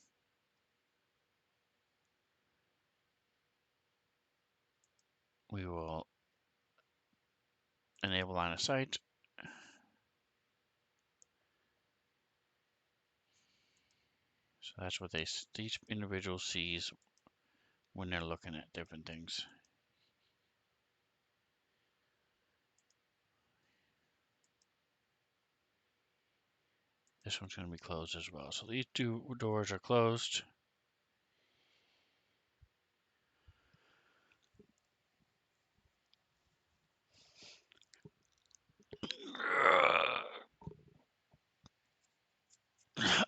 We will enable line of sight. So that's what each individual sees when they're looking at different things. This one's going to be closed as well. So these two doors are closed.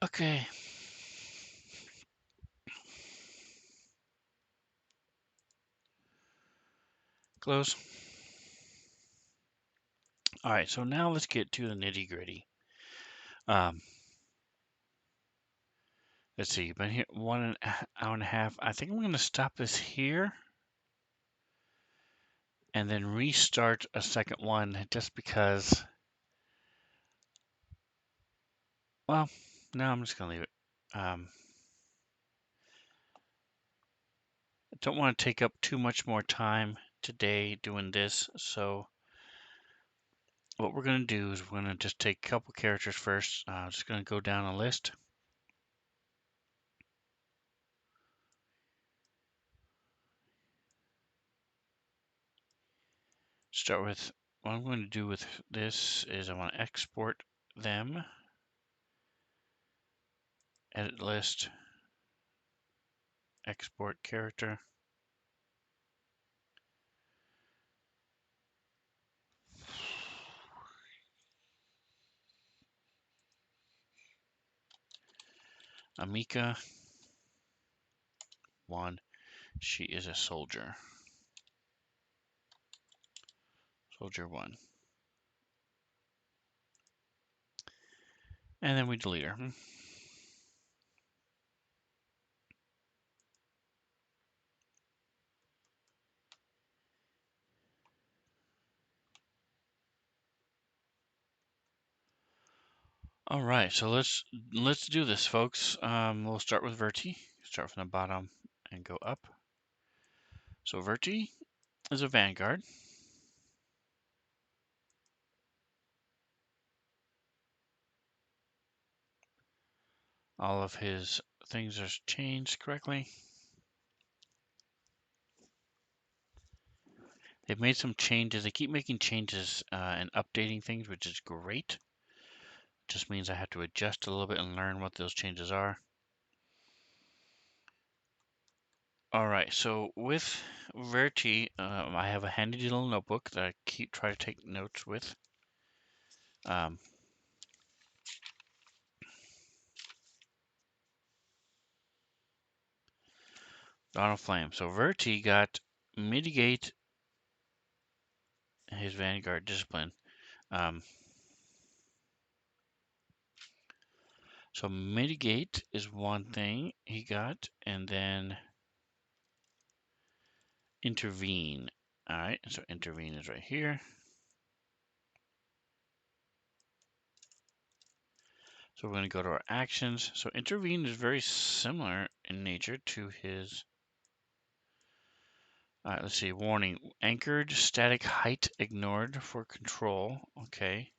Okay. Close. All right, so now let's get to the nitty gritty. Let's see, been here 1 hour and a half. I think I'm going to stop this here and then restart a second one just because, well, no, I'm just going to leave it. I don't want to take up too much more time today doing this, so what we're going to do is we're going to just take a couple characters first. I'm just going to go down a list. Start with, what I'm going to do with this is I want to export them, edit list, export character. Amika 1. She is a soldier. Soldier 1. And then we delete her. All right, so let's do this, folks. We'll start with Verti. Start from the bottom and go up. So Verti is a vanguard. All of his things are changed correctly. They've made some changes. They keep making changes and updating things, which is great. Just means I have to adjust a little bit and learn what those changes are. All right, so with Verti, I have a handy little notebook that I try to take notes with. Dawn of Flame. So Verti got mitigate his Vanguard discipline. So mitigate is one thing he got, and then intervene. All right, so intervene is right here. So we're going to go to our actions. So intervene is very similar in nature to his. All right, let's see. Warning: anchored, static height ignored for control. Okay.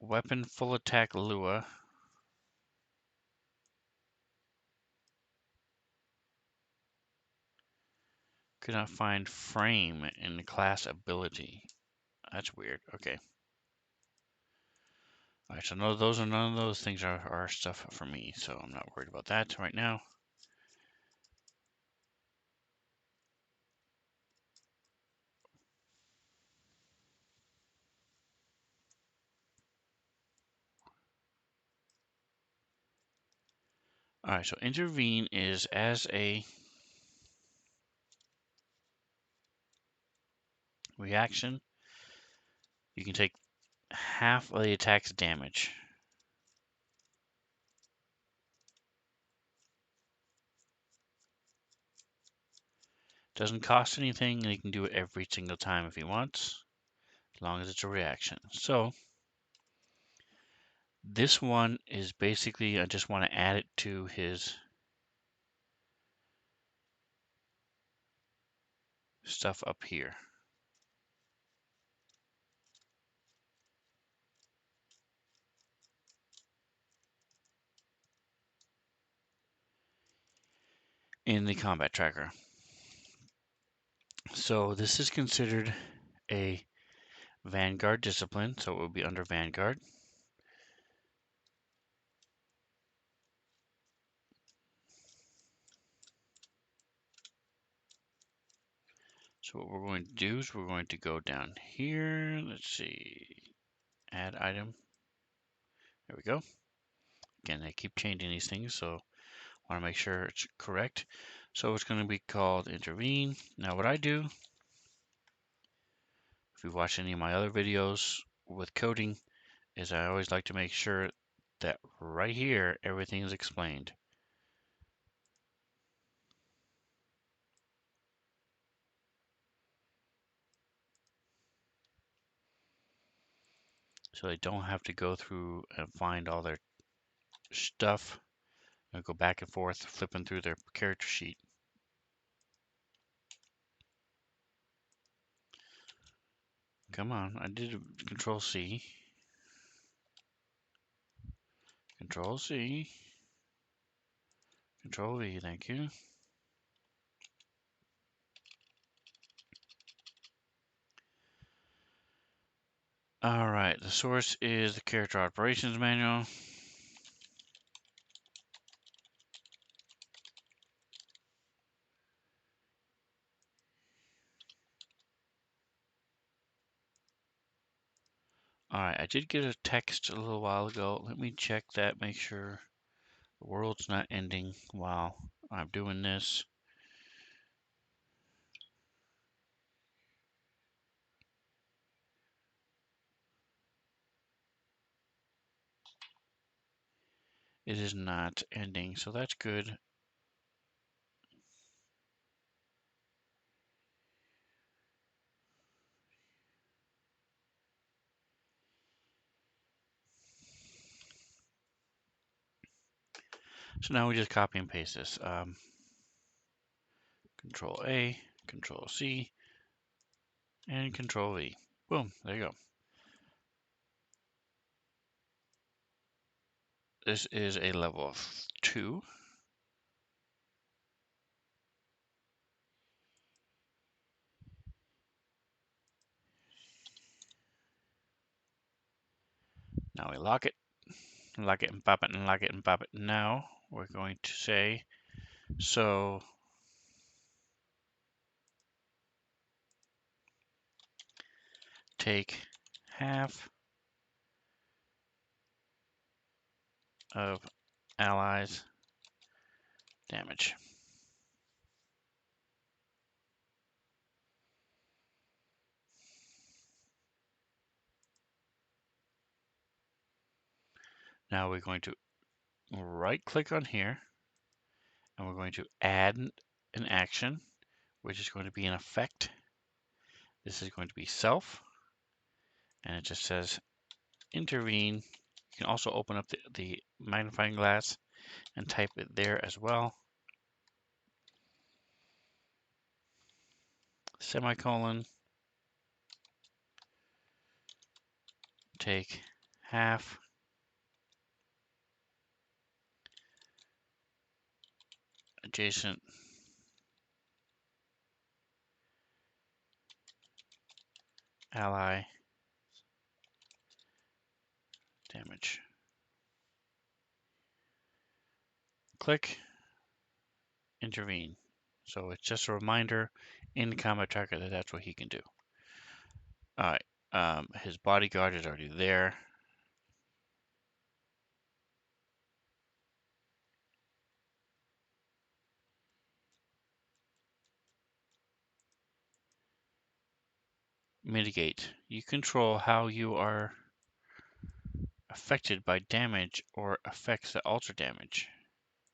Weapon full attack Lua. Could not find frame in the class ability. That's weird. Okay. All right, so none of those things are stuff for me, so I'm not worried about that right now. All right, so intervene is as a reaction, you can take half of the attack's damage. Doesn't cost anything, and he can do it every single time if he wants, as long as it's a reaction. So this one is basically, I just want to add it to his stuff up here. In the combat tracker. So this is considered a Vanguard discipline, so it will be under Vanguard. So what we're going to do is we're going to go down here. Let's see, add item. There we go. Again, they keep changing these things, so I want to make sure it's correct. So it's going to be called intervene. Now what I do, if you watch any of my other videos with coding, is I always like to make sure that right here, everything is explained. So they don't have to go through and find all their stuff and go back and forth flipping through their character sheet. Come on, I did Control C. Control C. Control V, thank you. All right, the source is the character operations manual. Alright, I did get a text a little while ago. Let me check that, make sure the world's not ending while I'm doing this. It is not ending, so that's good. So now we just copy and paste this. Control A, Control C, and Control V. Boom, there you go. This is a level of 2. Now we lock it and pop it, and lock it and pop it. Now we're going to say, so take half of allies damage. Now we're going to right click on here, and we're going to add an action, which is going to be an effect. This is going to be self, and it just says intervene. You can also open up the magnifying glass and type it there as well. Semicolon, take half adjacent ally damage. Click intervene. So it's just a reminder in the combat tracker that that's what he can do. All right, his bodyguard is already there. Mitigate. You control how you are affected by damage or effects that alter damage.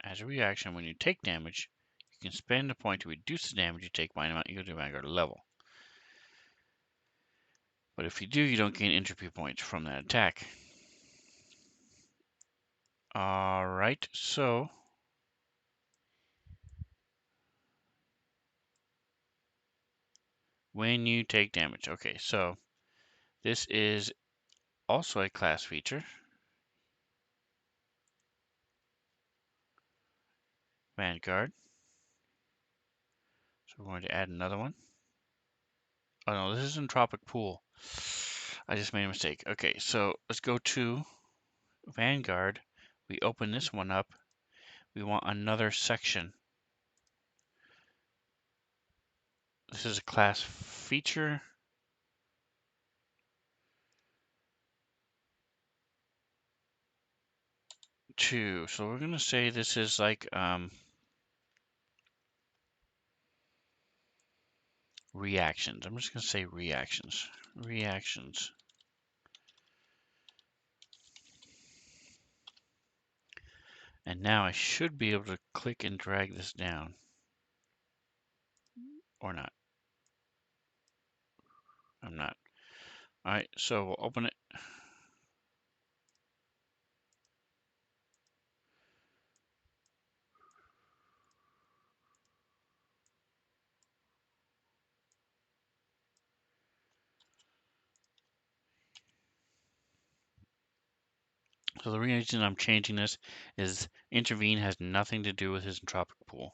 As a reaction, when you take damage, you can spend a point to reduce the damage you take by an amount equal to Vanguard level. But if you do, you don't gain entropy points from that attack. Alright, so when you take damage. Okay, so this is also a class feature. Vanguard. So we're going to add another one. Oh no, this is Entropic Pool. I just made a mistake. Okay, so let's go to Vanguard. We open this one up. We want another section. This is a class feature. Two. So we're going to say this is like reactions. I'm just going to say reactions. Reactions. And now I should be able to click and drag this down. Or not. I'm not. Alright, so we'll open it. So the reason I'm changing this is intervene has nothing to do with his entropic pool.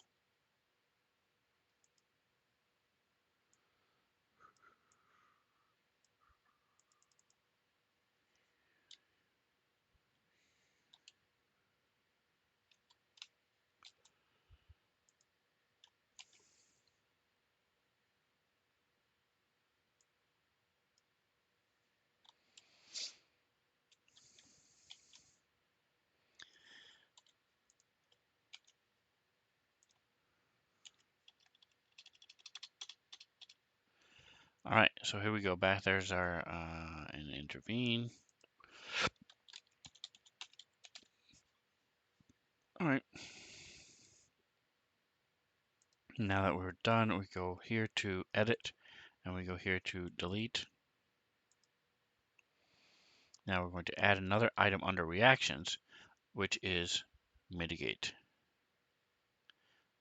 All right, so here we go. Back there's our and intervene. All right. Now that we're done, we go here to edit, and we go here to delete. Now we're going to add another item under reactions, which is mitigate.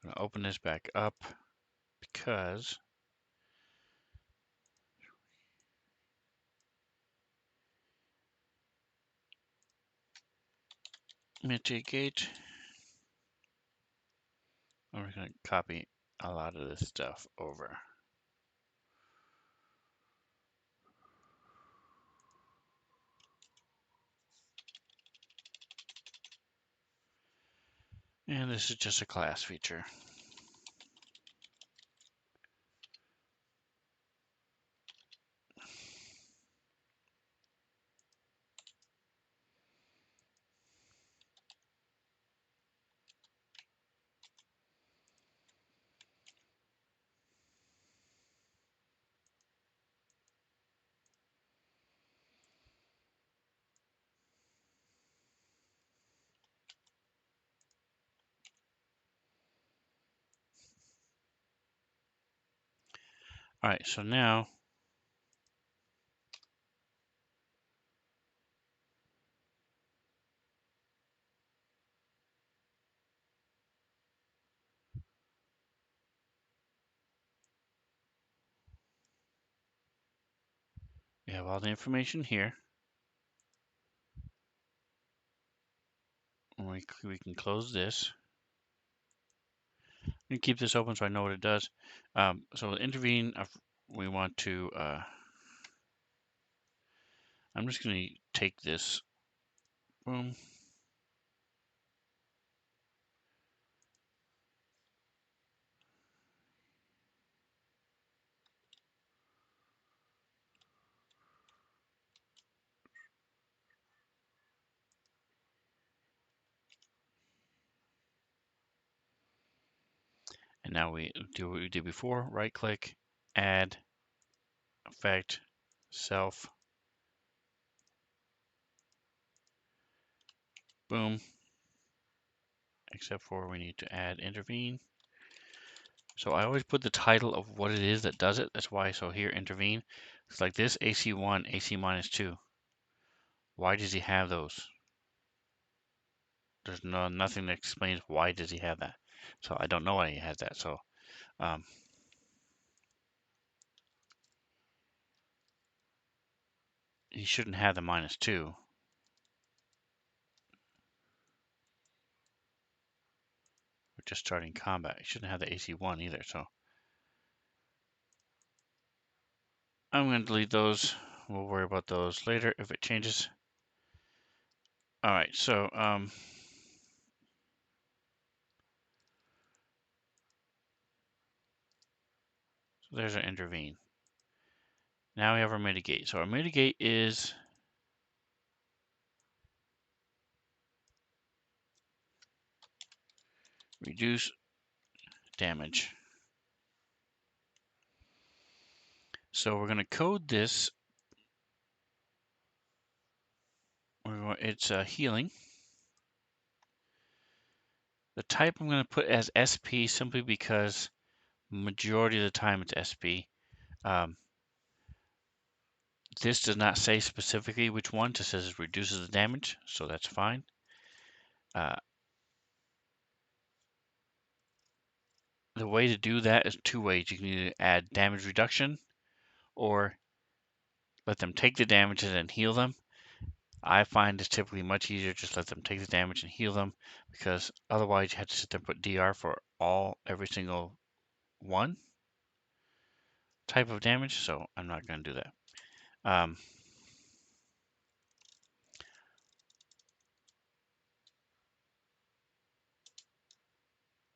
I'm going to open this back up because mitigate. I'm going to copy a lot of this stuff over. And this is just a class feature. All right, so now we have all the information here. We can close this. And keep this open so I know what it does. So intervene, we want to, I'm just going to take this, boom. And now we do what we did before, right click, add, effect, self, boom. Except for we need to add intervene. So I always put the title of what it is that does it. That's why, so here, intervene. It's like this, AC1, AC minus 2. Why does he have those? There's nothing that explains why does he have that. So I don't know why he has that. So he shouldn't have the minus 2. We're just starting combat. He shouldn't have the AC1 either. So I'm going to delete those. We'll worry about those later if it changes. All right, so there's our intervene. Now we have our mitigate. So our mitigate is reduce damage. So we're going to code this. It's healing. The type I'm going to put as SP simply because majority of the time it's SP. This does not say specifically which one. It just says it reduces the damage, so that's fine. The way to do that is two ways. You can either add damage reduction or let them take the damage and then heal them. I find it's typically much easier just let them take the damage and heal them, because otherwise you have to sit there and put DR for every single one type of damage, so I'm not going to do that.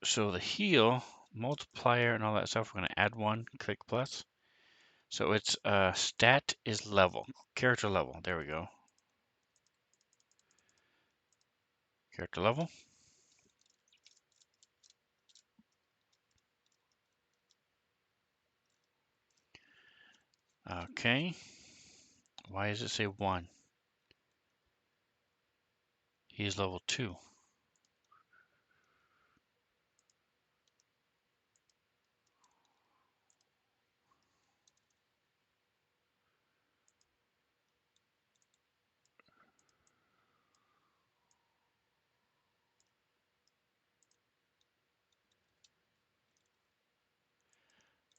So the heal, multiplier, and all that stuff, we're going to add one, click plus. So it's stat is level, character level. There we go. Character level. Okay. Why does it say 1? He's level 2.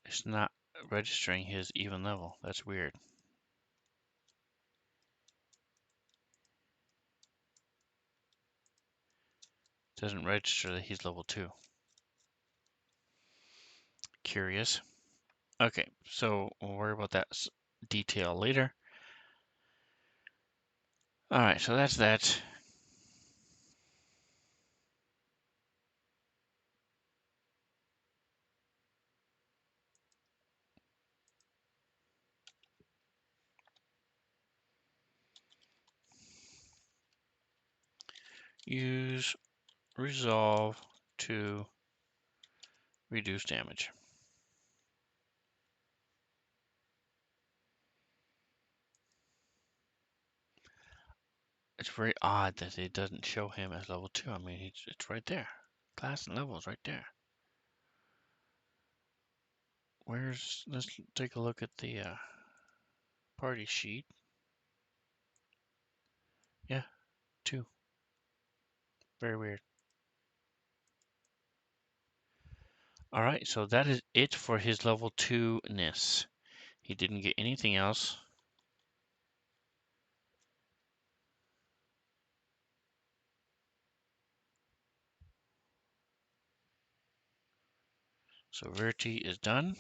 It's not registering his even level. That's weird. Doesn't register that he's level 2. Curious. Okay, so we'll worry about that detail later. All right, so that's that. Use resolve to reduce damage. It's very odd that it doesn't show him as level 2. I mean, it's right there. Class and level is right there. Let's take a look at the party sheet. Yeah, 2. Very weird. All right, so that is it for his level 2-ness. He didn't get anything else. So Verti is done.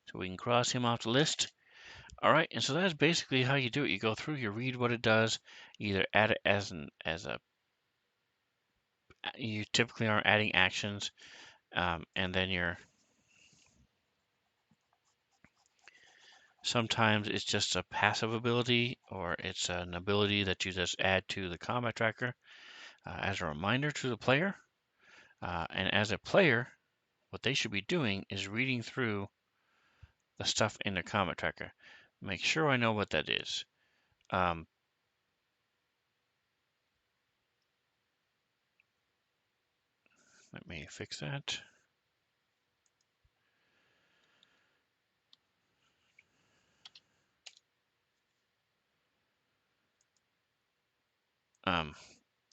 So we can cross him off the list. All right, and so that's basically how you do it. You go through, you read what it does, you either add it you typically aren't adding actions, and then sometimes it's just a passive ability or it's an ability that you just add to the combat tracker as a reminder to the player. And as a player, what they should be doing is reading through the stuff in the combat tracker. Make sure I know what that is. Um, Let me fix that. Um,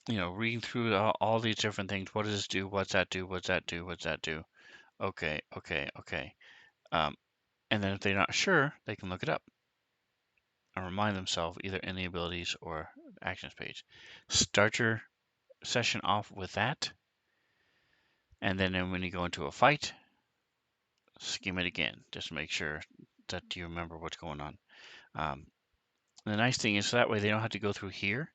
reading through all these different things. What does this do? What's that do? What's that do? What's that do? Okay, okay, okay. Um, and then if they're not sure, they can look it up and remind themselves either in the abilities or actions page. Start your session off with that, and then when you go into a fight, skim it again, just to make sure that you remember what's going on. Um, the nice thing is that way they don't have to go through here.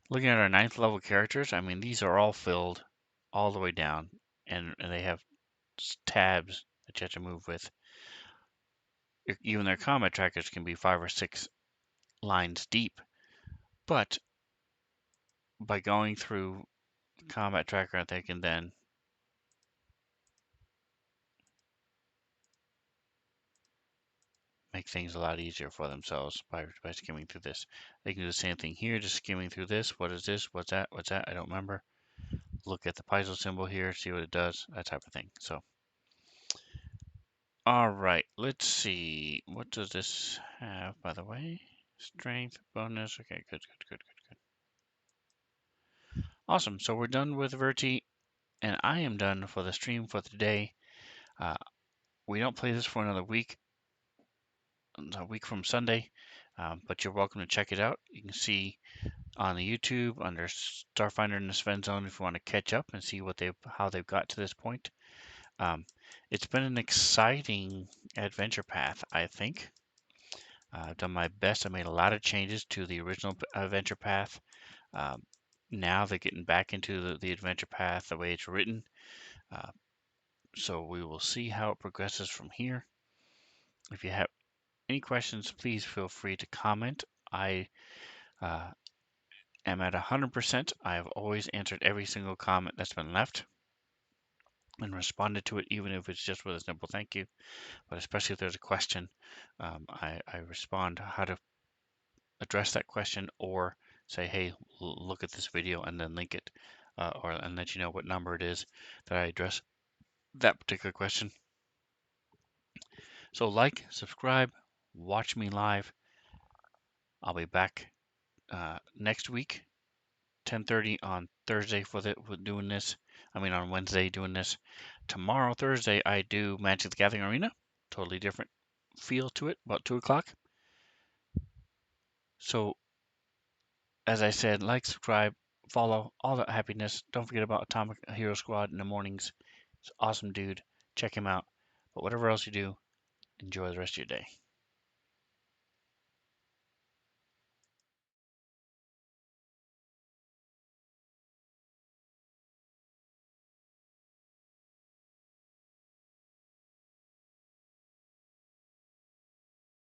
Looking at our 9th level characters, I mean, these are all filled all the way down, and they have tabs that you have to move with. Even their combat trackers can be 5 or 6 lines deep, but by going through combat tracker, they can then make things a lot easier for themselves by skimming through this. They can do the same thing here, just skimming through this. What is this? What's that? What's that? I don't remember. Look at the piezo symbol here, see what it does, that type of thing. So, all right, let's see. What does this have, by the way? Strength bonus. Okay, good, good, good, good, good. Awesome. So we're done with Verti, and I am done for the stream for today. Uh, we don't play this for another week, a week from Sunday, but you're welcome to check it out. You can see on the YouTube under Starfinder in the Sven Zone if you want to catch up and see how they've got to this point. It's been an exciting adventure path, I think. I've done my best. I made a lot of changes to the original adventure path. Um, Now they're getting back into the adventure path the way it's written. Uh, so we will see how it progresses from here. If you have any questions, please feel free to comment. I uh, am at 100%. I have always answered every single comment that's been left. and responded to it, even if it's just with a simple thank you. But especially if there's a question, I respond how to address that question, or say, hey, look at this video, and then link it, or and let you know what number it is that I address that particular question. So like, subscribe, watch me live. I'll be back next week, 10:30 on Thursday for doing this. I mean on Wednesday doing this. Tomorrow, Thursday, I do Magic the Gathering Arena. Totally different feel to it, about 2 o'clock. So as I said, like, subscribe, follow, all that happiness. Don't forget about Atomic Hero Squad in the mornings. It's awesome dude. Check him out. But whatever else you do, enjoy the rest of your day.